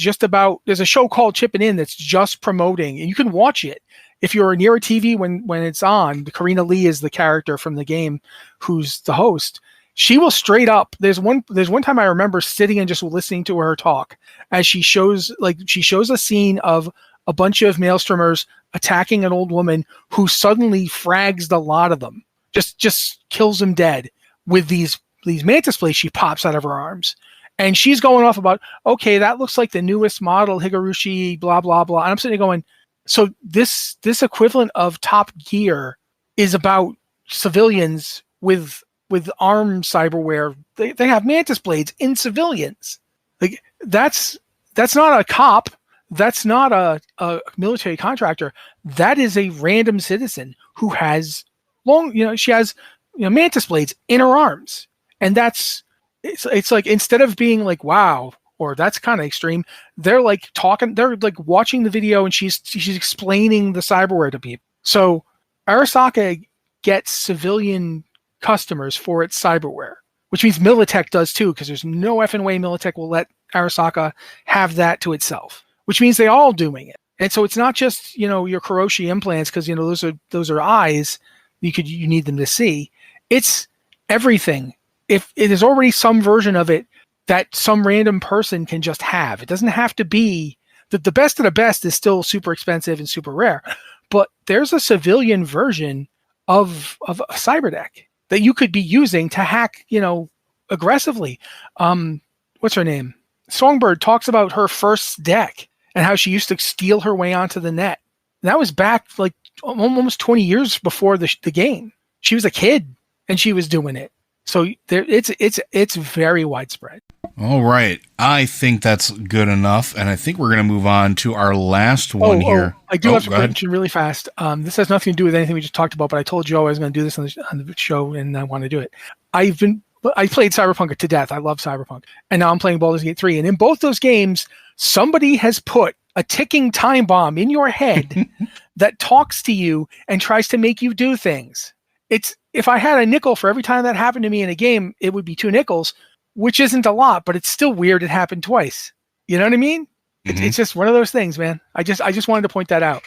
S2: there's a show called Chippin' In that's just promoting, and you can watch it if you're near a TV when it's on. Karina Lee is the character from the game who's the host. She will straight up. There's one time I remember sitting and just listening to her talk as she shows a scene of a bunch of maelstromers attacking an old woman who suddenly frags the lot of them, just kills them dead with these mantis plates she pops out of her arms. And she's going off about, okay, that looks like the newest model, Higurushi, blah, blah, blah. And I'm sitting there going, so this equivalent of Top Gear is about civilians with armed cyberware. They have mantis blades in civilians. Like that's not a cop. That's not a military contractor. That is a random citizen who has she has mantis blades in her arms. And it's like, instead of being like, wow, or that's kind of extreme. They're like talking, they're like watching the video, and she's explaining the cyberware to people. So Arasaka gets civilian customers for its cyberware, which means Militech does too, because there's no effing way Militech will let Arasaka have that to itself, which means they all doing it. And so it's not just, your Kuroshi implants, because, those are eyes you need them to see. It's everything. If it is already some version of it that some random person can just have, it doesn't have to be that the best of the best is still super expensive and super rare, but there's a civilian version of a cyberdeck that you could be using to hack, aggressively. What's her name? Songbird talks about her first deck and how she used to steal her way onto the net. And that was back like almost 20 years before the game. She was a kid and she was doing it. So it's very widespread.
S1: All right. I think that's good enough. And I think we're going to move on to our last one here.
S2: I do have to mention really fast. This has nothing to do with anything we just talked about, but I told Joe I was going to do this on the show, and I want to do it. I played Cyberpunk to death. I love Cyberpunk. And now I'm playing Baldur's Gate 3. And in both those games, somebody has put a ticking time bomb in your head that talks to you and tries to make you do things. If I had a nickel for every time that happened to me in a game, it would be 2 nickels, which isn't a lot, but it's still weird it happened twice. You know what I mean? Mm-hmm. It's just one of those things, man. I just wanted to point that out.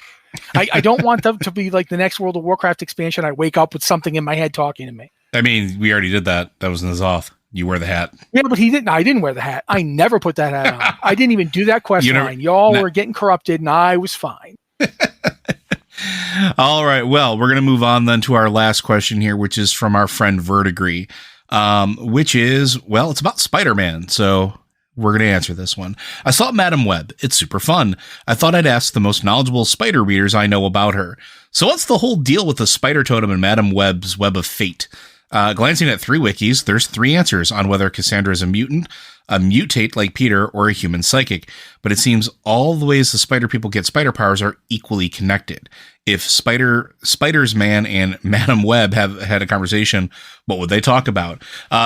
S2: I don't want them to be like the next World of Warcraft expansion. I wake up with something in my head talking to me.
S1: I mean, we already did that. That was Nazoth. You wear the hat.
S2: Yeah, but he didn't. I didn't wear the hat. I never put that hat on. I didn't even do that quest line. Y'all were getting corrupted, and I was fine.
S1: All right. Well, we're going to move on then to our last question here, which is from our friend Vertigree, which is, well, it's about Spider-Man. So we're going to answer this one. I saw Madam Web. It's super fun. I thought I'd ask the most knowledgeable spider readers I know about her. So what's the whole deal with the spider totem and Madam Web's Web of Fate? Glancing at 3 wikis, there's 3 answers on whether Cassandra is a mutant, a mutate like Peter, or a human psychic. But it seems all the ways the spider people get spider powers are equally connected. If Spider's Man and Madam Web have had a conversation, what would they talk about?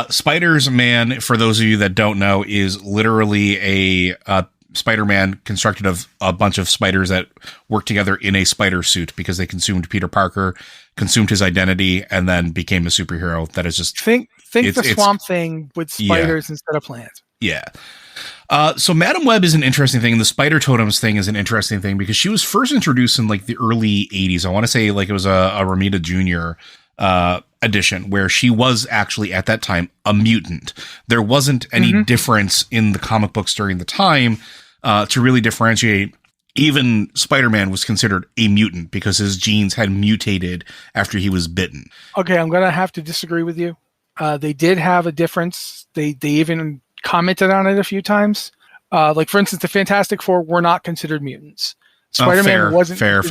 S1: Spider's Man, for those of you that don't know, is literally a Spider-Man constructed of a bunch of spiders that work together in a spider suit because they consumed Peter Parker, consumed his identity, and then became a superhero. That is just
S2: think the Swamp Thing with spiders instead of plants.
S1: Yeah. So Madam Web is an interesting thing. And the Spider Totems thing is an interesting thing because she was first introduced in like the early 80s. I want to say like it was a Romita Jr. Edition where she was actually at that time a mutant. There wasn't any difference in the comic books during the time to really differentiate. Even Spider-Man was considered a mutant because his genes had mutated after he was bitten.
S2: Okay, I'm going to have to disagree with you. They did have a difference. They even commented on it a few times. Like, for instance, the Fantastic Four were not considered mutants. Spider-Man wasn't fair.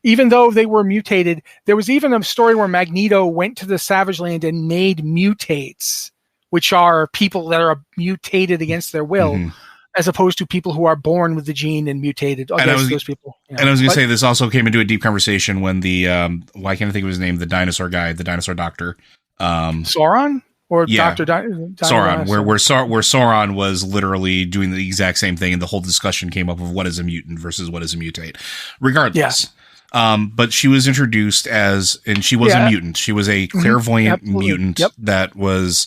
S2: Even though they were mutated, there was even a story where Magneto went to the Savage Land and made mutates, which are people that are mutated against their will. As opposed to people who are born with the gene and mutated against those people.
S1: And I was going to say, this also came into a deep conversation when the, why can't I think of his name? The dinosaur guy, the dinosaur doctor.
S2: Sauron? Or Dr.
S1: Sauron, where Sauron was literally doing the exact same thing, and the whole discussion came up of what is a mutant versus what is a mutate. Regardless. Yeah. But she was introduced as, and she was a mutant. She was a clairvoyant mutant that was,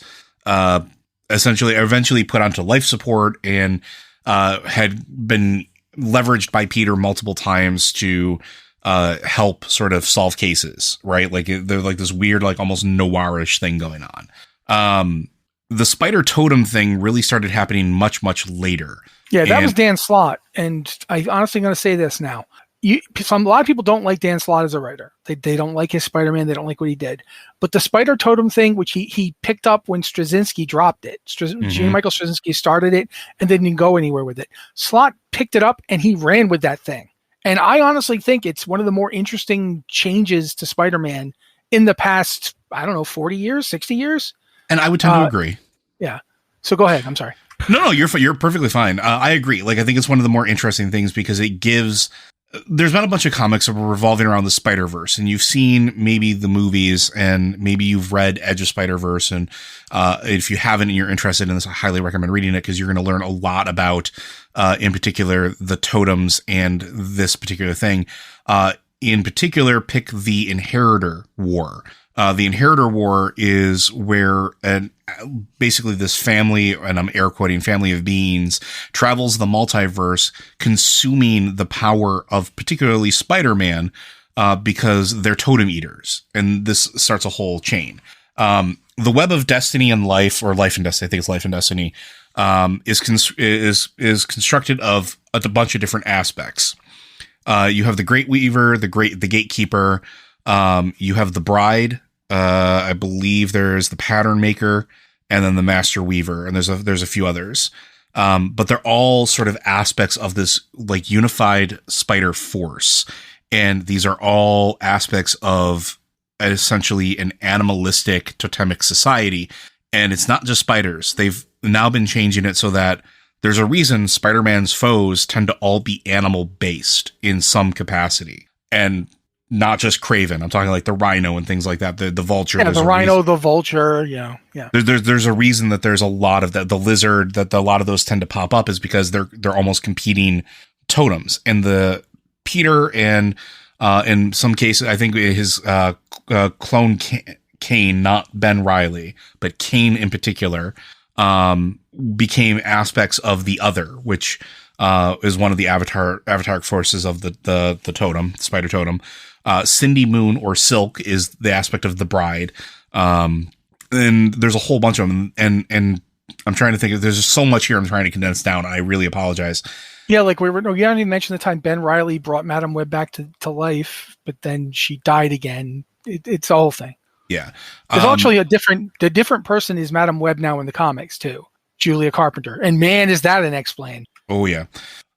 S1: eventually put onto life support and had been leveraged by Peter multiple times to help sort of solve cases, right? Like they're like this weird, like almost noirish thing going on. The spider totem thing really started happening much, much later.
S2: Yeah, that was Dan Slott. And I honestly going to say this now. A lot of people don't like Dan Slott as a writer. They don't like his Spider-Man. They don't like what he did. But the spider totem thing, which he picked up when Straczynski dropped it. Michael Straczynski started it and didn't go anywhere with it. Slott picked it up and he ran with that thing. And I honestly think it's one of the more interesting changes to Spider-Man in the past, 40 years, 60 years.
S1: And I would tend to agree.
S2: Yeah. So go ahead. I'm sorry.
S1: No, you're perfectly fine. I agree. Like, I think it's one of the more interesting things because it gives there's been a bunch of comics that were revolving around the Spider-Verse, and you've seen maybe the movies, and maybe you've read Edge of Spider-Verse, and if you haven't and you're interested in this, I highly recommend reading it, because you're going to learn a lot about, in particular, the totems and this particular thing. In particular, pick the Inheritor War. The Inheritor War is where basically this family, and I'm air quoting, family of beings travels the multiverse, consuming the power of particularly Spider-Man, because they're totem eaters. And this starts a whole chain. The Web of Destiny and Life, or Life and Destiny, I think it's Life and Destiny, is constructed of a bunch of different aspects. You have the Great Weaver, the Gatekeeper. You have the Bride. I believe there's the Pattern Maker, and then the Master Weaver, and there's a few others. But they're all sort of aspects of this like unified spider force. And these are all aspects of essentially an animalistic totemic society. And it's not just spiders. They've now been changing it so that there's a reason Spider-Man's foes tend to all be animal based in some capacity, and not just Kraven. I'm talking like the Rhino and things like that. The Vulture.
S2: Yeah, the Rhino, the Vulture. Yeah.
S1: There's a reason that there's a lot of that. The Lizard, that a lot of those tend to pop up, is because they're almost competing totems. And the Peter, and in some cases, I think his clone Kane, not Ben Reilly, but Kane in particular, became aspects of the Other, which is one of the avatar forces of the totem, the spider totem. Cindy Moon, or Silk, is the aspect of the Bride. And there's a whole bunch of them. And I'm trying to think, there's just so much here I'm trying to condense down. I really apologize.
S2: Yeah, like you didn't even mention the time Ben Reilly brought Madam Web back to life, but then she died again. It's a whole thing.
S1: Yeah.
S2: There's actually the different person is Madam Web now in the comics too. Julia Carpenter. And man, is that an explain.
S1: Oh yeah.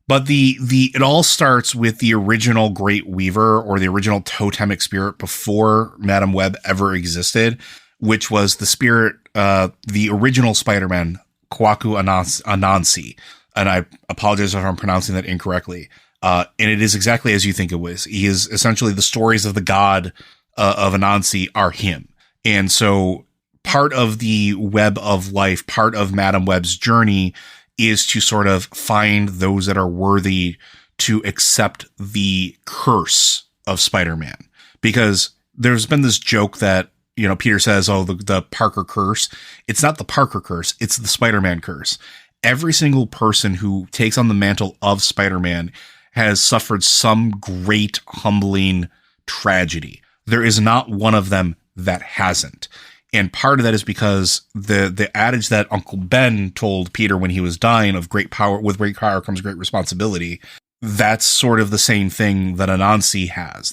S1: But it all starts with the original Great Weaver, or the original totemic spirit before Madam Web ever existed, which was the spirit, the original Spider-Man, Kwaku Anansi. And I apologize if I'm pronouncing that incorrectly. And it is exactly as you think it was. He is essentially the stories of the god of Anansi are him. And so part of the Web of Life, part of Madam Web's journey, is to sort of find those that are worthy to accept the curse of Spider-Man. Because there's been this joke that, Peter says, oh, the Parker curse. It's not the Parker curse. It's the Spider-Man curse. Every single person who takes on the mantle of Spider-Man has suffered some great humbling tragedy. There is not one of them that hasn't. And part of that is because the adage that Uncle Ben told Peter when he was dying, of great power, with great power comes great responsibility. That's sort of the same thing that Anansi has.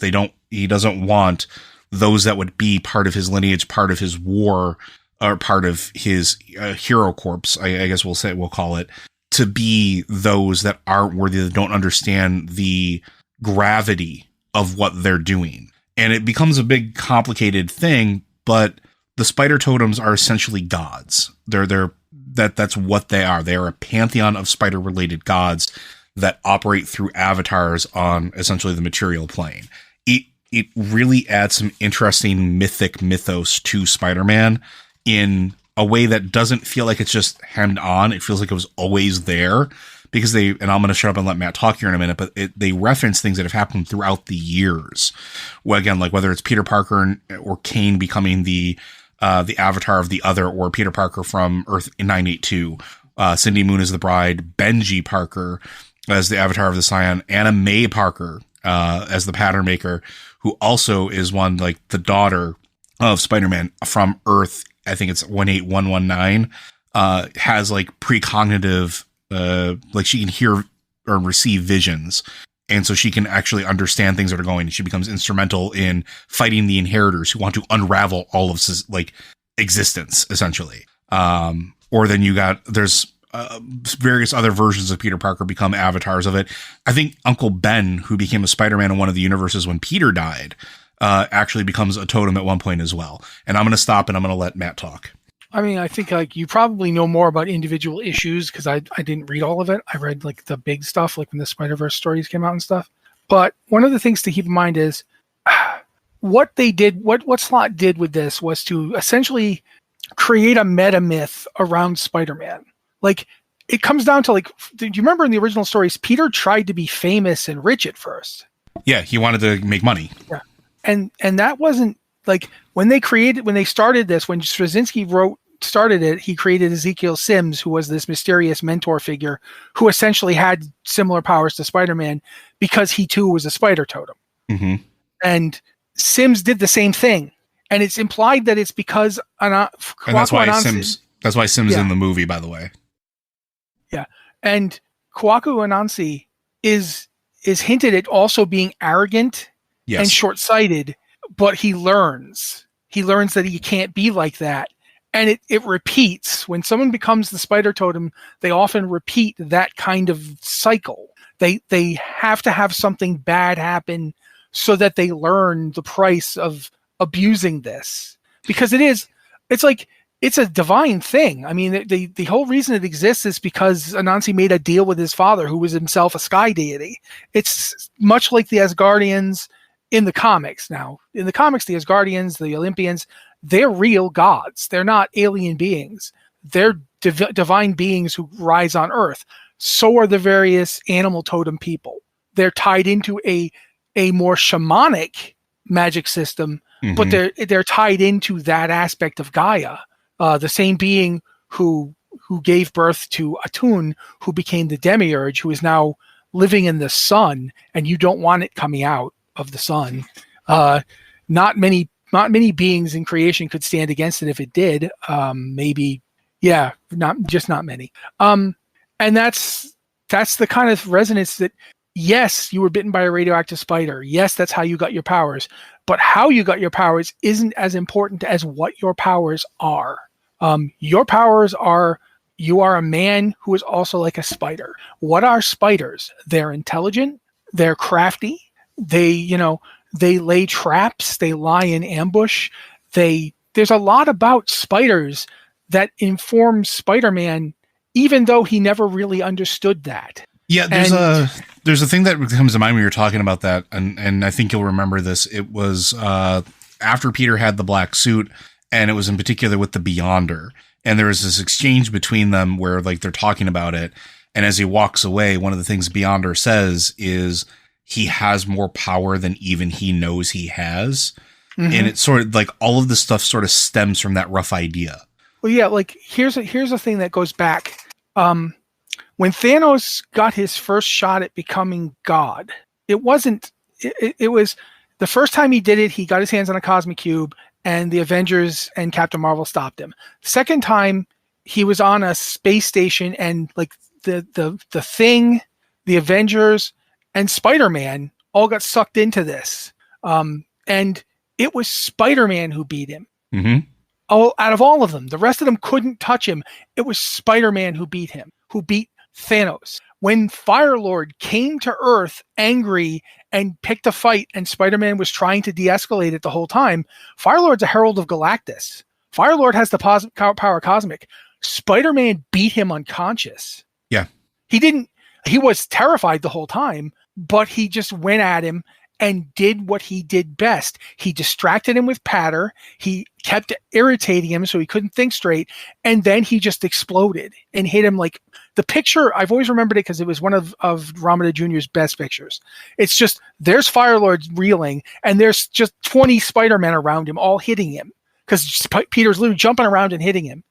S1: He doesn't want those that would be part of his lineage, part of his war, or part of his hero corps, I guess we'll call it, to be those that aren't worthy, that don't understand the gravity of what they're doing. And it becomes a big complicated thing, but the spider totems are essentially gods. That's what they are. They are a pantheon of spider related gods that operate through avatars on essentially the material plane. It really adds some interesting mythic mythos to Spider-Man in a way that doesn't feel like it's just hemmed on. It feels like it was always there, because and I'm going to shut up and let Matt talk here in a minute, but they reference things that have happened throughout the years. Well, again, like whether it's Peter Parker or Kane becoming the avatar of the Other, or Peter Parker from Earth 982, Cindy Moon as the Bride, Benji Parker as the avatar of the Scion, Anna Mae Parker as the Pattern Maker, who also is like the daughter of Spider-Man from Earth, I think it's 18119, has like precognitive, like she can hear or receive visions. And so she can actually understand things that are going. She becomes instrumental in fighting the Inheritors, who want to unravel all of like existence, essentially. Or then there's various other versions of Peter Parker become avatars of it. I think Uncle Ben, who became a Spider-Man in one of the universes when Peter died, actually becomes a totem at one point as well. And I'm going to stop and I'm going to let Matt talk.
S2: I mean, I think like you probably know more about individual issues, because I didn't read all of it. I read like the big stuff, like when the Spider-Verse stories came out and stuff. But one of the things to keep in mind is what they did, what Slott did with this was to essentially create a meta myth around Spider-Man. Like, it comes down to, like, do you remember in the original stories, Peter tried to be famous and rich at first?
S1: Yeah, he wanted to make money.
S2: Yeah. And that wasn't, like, when they started this, when Straczynski started it, he created Ezekiel Sims, who was this mysterious mentor figure who essentially had similar powers to Spider-Man because he too was a spider totem.
S1: Mm-hmm.
S2: And Sims did the same thing. And it's implied that it's because
S1: and that's why Sims in the movie, by the way.
S2: Yeah. And Kwaku Anansi is hinted at also being arrogant and short-sighted, but he learns that he can't be like that. And it repeats. When someone becomes the spider totem, they often repeat that kind of cycle. They have to have something bad happen so that they learn the price of abusing this. Because it's a divine thing. I mean, the whole reason it exists is because Anansi made a deal with his father, who was himself a sky deity. It's much like the Asgardians in the comics. Now, in the comics, the Asgardians, the Olympians, they're real gods. They're not alien beings. They're divine beings who rise on Earth. So are the various animal totem people. They're tied into a more shamanic magic system, but they're tied into that aspect of Gaia. The same being who gave birth to Atun, who became the Demiurge, who is now living in the sun, and you don't want it coming out of the sun. Not many beings in creation could stand against it if it did. Maybe, yeah, not many. And that's the kind of resonance that, yes, you were bitten by a radioactive spider. Yes, that's how you got your powers. But how you got your powers isn't as important as what your powers are. Your powers are, you are a man who is also like a spider. What are spiders? They're intelligent. They're crafty. They lay traps. They lie in ambush. There's a lot about spiders that informs Spider-Man, even though he never really understood that.
S1: Yeah, there's a thing that comes to mind when you're talking about that, and I think you'll remember this. It was after Peter had the black suit, and it was in particular with the Beyonder, and there was this exchange between them where, like, they're talking about it, and as he walks away, one of the things Beyonder says is he has more power than even he knows he has, and it's sort of like all of this stuff sort of stems from that rough idea.
S2: Well, yeah, like here's a thing that goes back. When Thanos got his first shot at becoming God, it was the first time he did it, he got his hands on a cosmic cube, and the Avengers and Captain Marvel stopped him. The second time, he was on a space station, and like the Thing, the Avengers, and Spider-Man all got sucked into this. And it was Spider-Man who beat him.
S1: Mm-hmm.
S2: Out of all of them, the rest of them couldn't touch him. It was Spider-Man who beat him, who beat Thanos. When Firelord came to Earth angry and picked a fight, and Spider-Man was trying to de-escalate it the whole time, Firelord's a herald of Galactus. Firelord has the power cosmic. Spider-Man beat him unconscious.
S1: Yeah.
S2: He was terrified the whole time, but he just went at him and did what he did best. He distracted him with patter. He kept irritating him so he couldn't think straight. And then he just exploded and hit him. Like, the picture, I've always remembered it because it was one of Ramada Jr.'s best pictures. It's just, there's Firelord reeling, and there's just 20 Spider-Men around him, all hitting him, because Peter's literally jumping around and hitting him.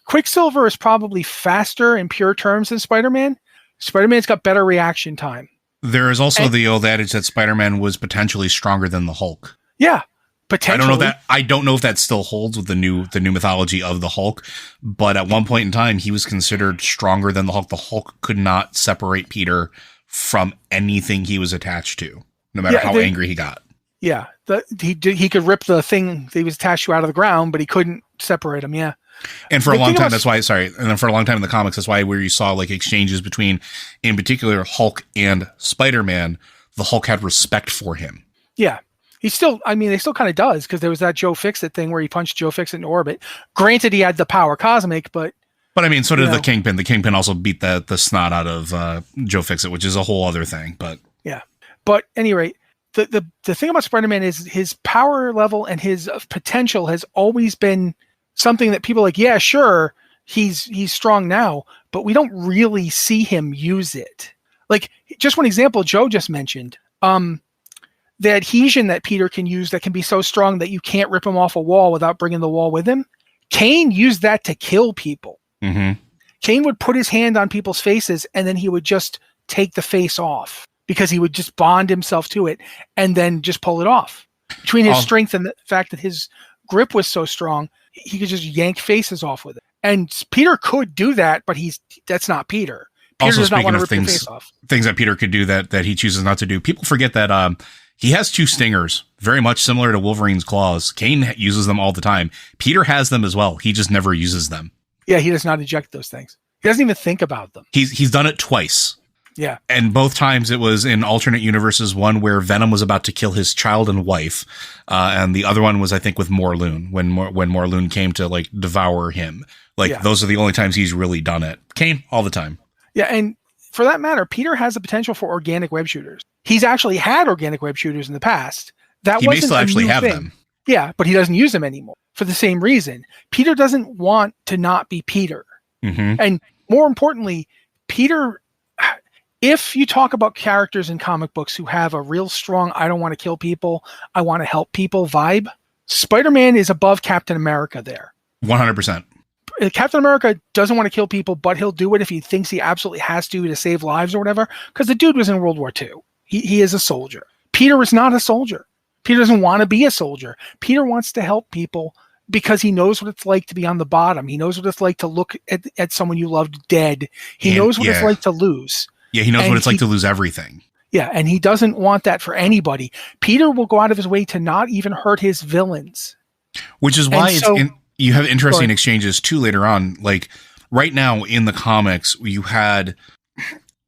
S2: Quicksilver is probably faster in pure terms than Spider-Man. Spider-Man's got better reaction time.
S1: There is also the old adage that Spider-Man was potentially stronger than the Hulk.
S2: Yeah, potentially.
S1: I don't know if that still holds with the new mythology of the Hulk, but at one point in time, he was considered stronger than the Hulk. The Hulk could not separate Peter from anything he was attached to, no matter how angry he got. Yeah,
S2: he could rip the thing that he was attached to out of the ground, but he couldn't separate him. Yeah.
S1: And for a long time, and then for a long time in the comics, that's why where you saw like exchanges between, in particular, Hulk and Spider-Man, the Hulk had respect for him.
S2: Yeah. He still kind of does, because there was that Joe Fixit thing where he punched Joe Fixit in orbit. Granted, he had the power cosmic, but
S1: I mean, so did the Kingpin. The Kingpin also beat the snot out of Joe Fixit, which is a whole other thing. But
S2: yeah, But at any rate, the thing about Spider-Man is his power level and his potential has always been something that people are like, yeah, sure, he's strong now, but we don't really see him use it. Like, just one example Joe just mentioned, the adhesion that Peter can use that can be so strong that you can't rip him off a wall without bringing the wall with him. Kane used that to kill people.
S1: Mm-hmm.
S2: Kane would put his hand on people's faces and then he would just take the face off because he would just bond himself to it and then just pull it off. Between his strength and the fact that his grip was so strong, he could just yank faces off with it. And Peter could do that, but that's not Peter. Peter
S1: also,
S2: does not want to
S1: speaking
S2: rip
S1: of
S2: your face off.
S1: things that Peter could do that he chooses not to do, people forget that he has 2 stingers, very much similar to Wolverine's claws. Kane uses them all the time. Peter has them as well. He just never uses them.
S2: Yeah, he does not eject those things. He doesn't even think about them.
S1: He's done it twice.
S2: Yeah.
S1: And both times it was in alternate universes, one where Venom was about to kill his child and wife. And the other one was, I think, with Morlun, when Morlun came to like devour him. Those are the only times he's really done it. Kane, all the time.
S2: Yeah. And for that matter, Peter has the potential for organic web shooters. He's actually had organic web shooters in the past. He may still actually have them. Yeah, but he doesn't use them anymore for the same reason. Peter doesn't want to not be Peter.
S1: Mm-hmm.
S2: And more importantly, Peter, if you talk about characters in comic books who have a real strong, I don't want to kill people, I want to help people vibe, Spider-Man is above Captain America there.
S1: 100%.
S2: Captain America doesn't want to kill people, but he'll do it if he thinks he absolutely has to save lives or whatever, because the dude was in World War II. He is a soldier. Peter is not a soldier. Peter doesn't want to be a soldier. Peter wants to help people because he knows what it's like to be on the bottom. He knows what it's like to look at someone you loved dead. He knows what it's like to lose.
S1: Yeah, he knows what it's like to lose everything.
S2: Yeah, and he doesn't want that for anybody. Peter will go out of his way to not even hurt his villains.
S1: Which is why you have interesting exchanges too later on. Like right now in the comics, you had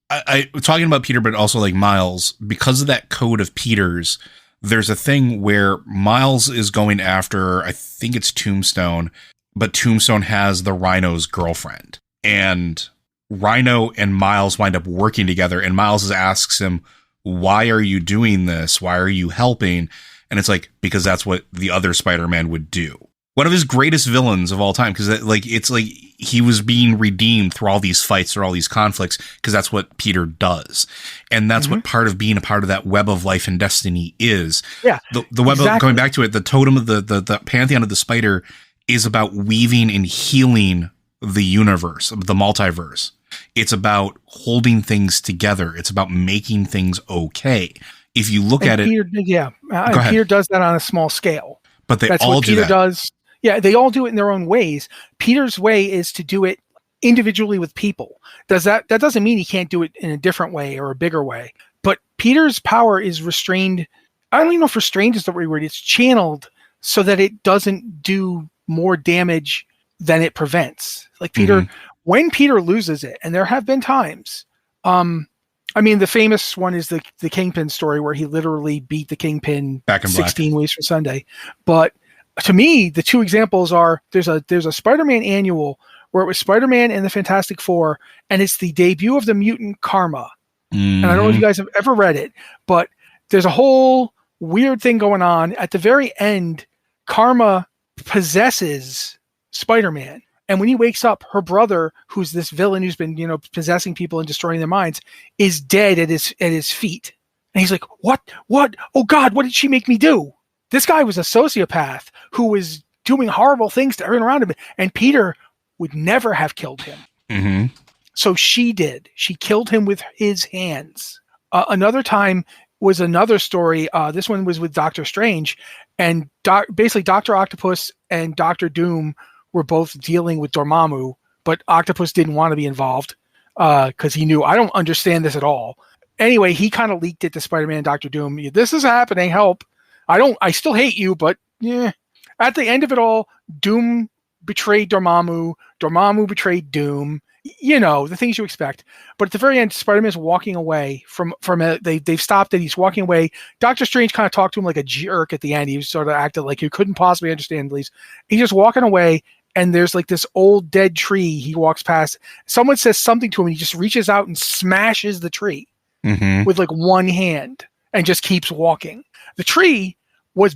S1: I talking about Peter, but also like Miles, because of that code of Peter's. There's a thing where Miles is going after, I think it's Tombstone, but Tombstone has the Rhino's girlfriend, and Rhino and Miles wind up working together, and Miles asks him, "Why are you doing this? Why are you helping?" And it's like, because that's what the other Spider-Man would do. One of his greatest villains of all time, because it's like he was being redeemed through all these fights, through all these conflicts, because that's what Peter does. And that's what part of being a part of that web of life and destiny is.
S2: Yeah.
S1: The web of, going back to it, the totem of the pantheon of the spider is about weaving and healing the universe, the multiverse. It's about holding things together. It's about making things okay. If you look at
S2: Peter,
S1: it,
S2: Peter does that on a small scale.
S1: But that's
S2: all
S1: what
S2: Peter
S1: do that.
S2: Does. Yeah, they all do it in their own ways. Peter's way is to do it individually with people. That doesn't mean he can't do it in a different way or a bigger way. But Peter's power is restrained. I don't even know if restrained is the right word. It's channeled so that it doesn't do more damage than it prevents. Like Peter, when Peter loses it, and there have been times, the famous one is the Kingpin story where he literally beat the Kingpin
S1: Back in
S2: 16 Ways from Sunday. But to me, the two examples are there's a Spider-Man annual where it was Spider-Man and the Fantastic Four, and it's the debut of the mutant Karma. And I don't know if you guys have ever read it, but there's a whole weird thing going on. At the very end, Karma possesses Spider-Man. And when he wakes up, her brother, who's this villain who's been, possessing people and destroying their minds, is dead at his feet. And he's like, "What? Oh God, what did she make me do?" This guy was a sociopath who was doing horrible things to everyone around him. And Peter would never have killed him.
S1: Mm-hmm.
S2: So she did. She killed him with his hands. Another time was another story. This one was with Doctor Strange. And basically Dr. Octopus and Dr. Doom were both dealing with Dormammu, but Octopus didn't want to be involved because he knew, I don't understand this at all. Anyway, he kind of leaked it to Spider-Man and Dr. Doom. "This is happening. Help. I still hate you, but yeah." At the end of it all, Doom betrayed Dormammu. Dormammu betrayed Doom. The things you expect. But at the very end, Spider-Man is walking away from they've stopped it. He's walking away. Doctor Strange kind of talked to him like a jerk at the end. He was sort of acted like he couldn't possibly understand. He's just walking away, and there's like this old dead tree he walks past. Someone says something to him, and he just reaches out and smashes the tree with like one hand. and just keeps walking. The tree was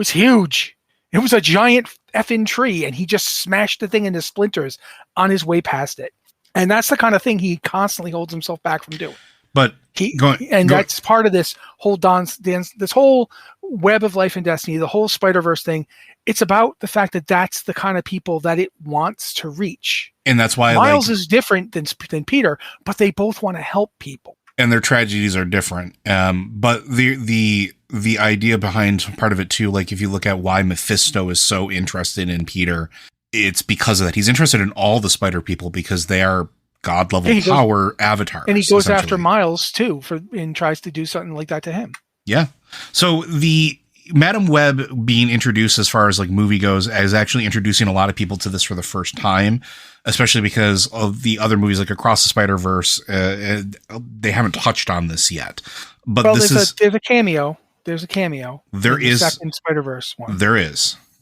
S2: huge. It was a giant effing tree, and he just smashed the thing into splinters on his way past it. And that's the kind of thing he constantly holds himself back from doing.
S1: But
S2: that's part of this whole this whole web of life and destiny, the whole Spider-Verse thing. It's about the fact that that's the kind of people that it wants to reach.
S1: And that's why
S2: Miles is different than Peter, but they both want to help people.
S1: And their tragedies are different. But the idea behind part of it too, like if you look at why Mephisto is so interested in Peter, it's because of that. He's interested in all the spider people because they are god level power avatars.
S2: And he goes after Miles too and tries to do something like that to him.
S1: Yeah. So the Madam Web being introduced as far as like movie goes is actually introducing a lot of people to this for the first time, especially because of the other movies like Across the Spider-Verse. They haven't touched on this yet, but there's a cameo. There's a cameo. There is
S2: the second Spider-Verse one.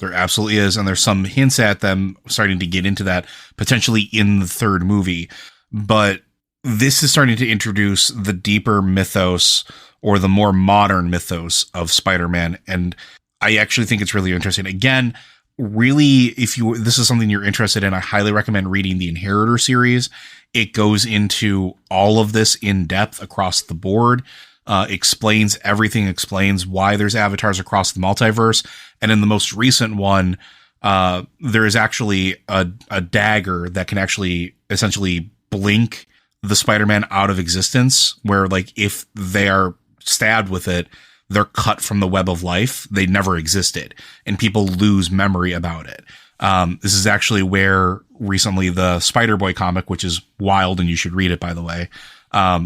S1: There absolutely is. And there's some hints at them starting to get into that potentially in the third movie. But this is starting to introduce the deeper mythos or the more modern mythos of Spider-Man. And I actually think it's really interesting. Again, really, this is something you're interested in, I highly recommend reading the Inheritor series. It goes into all of this in depth across the board. Explains everything, explains why there's avatars across the multiverse. And in the most recent one, there is actually a dagger that can actually essentially blink the Spider-Man out of existence, where like if they are stabbed with it, they're cut from the web of life. They never existed and people lose memory about it. This is actually where recently the Spider-Boy comic, which is wild and you should read it, by the way,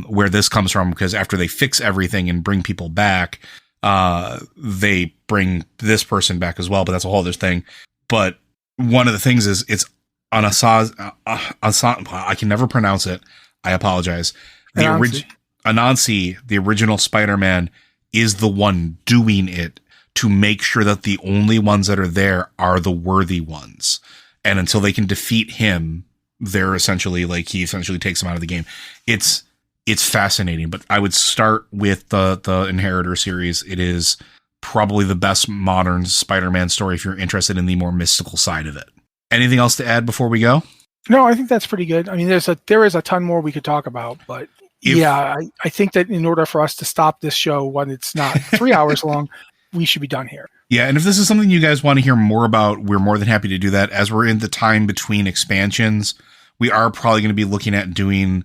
S1: where this comes from, because after they fix everything and bring people back, they bring this person back as well, but that's a whole other thing. But one of the things is it's I can never pronounce it. I apologize. Anansi, the original Spider-Man, is the one doing it to make sure that the only ones that are there are the worthy ones. And until they can defeat him, they're essentially like, he essentially takes them out of the game. It's fascinating, but I would start with the Inheritor series. It is probably the best modern Spider-Man story if you're interested in the more mystical side of it. Anything else to add before we go?
S2: No, I think that's pretty good. I mean, there is a ton more we could talk about, but I think that in order for us to stop this show when it's not 3 hours long, we should be done here.
S1: Yeah, and if this is something you guys want to hear more about, we're more than happy to do that. As we're in the time between expansions, we are probably going to be looking at doing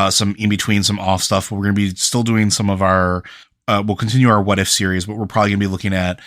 S1: some in between, some off stuff. We're going to be still doing some of our, we'll continue our What If series, but we're probably going to be looking at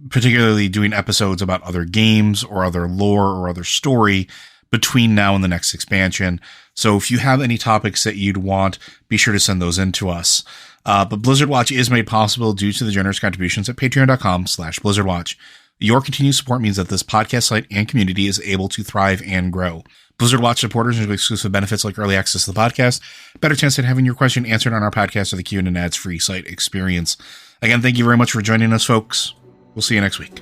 S1: particularly doing episodes about other games or other lore or other story between now and the next expansion. So if you have any topics that you'd want, be sure to send those in to us. But Blizzard Watch is made possible due to the generous contributions at patreon.com/BlizzardWatch. Your continued support means that this podcast site and community is able to thrive and grow. Blizzard Watch supporters enjoy exclusive benefits like early access to the podcast, better chance at having your question answered on our podcast, or the Q&A ads free site experience. Again, thank you very much for joining us, folks. We'll see you next week.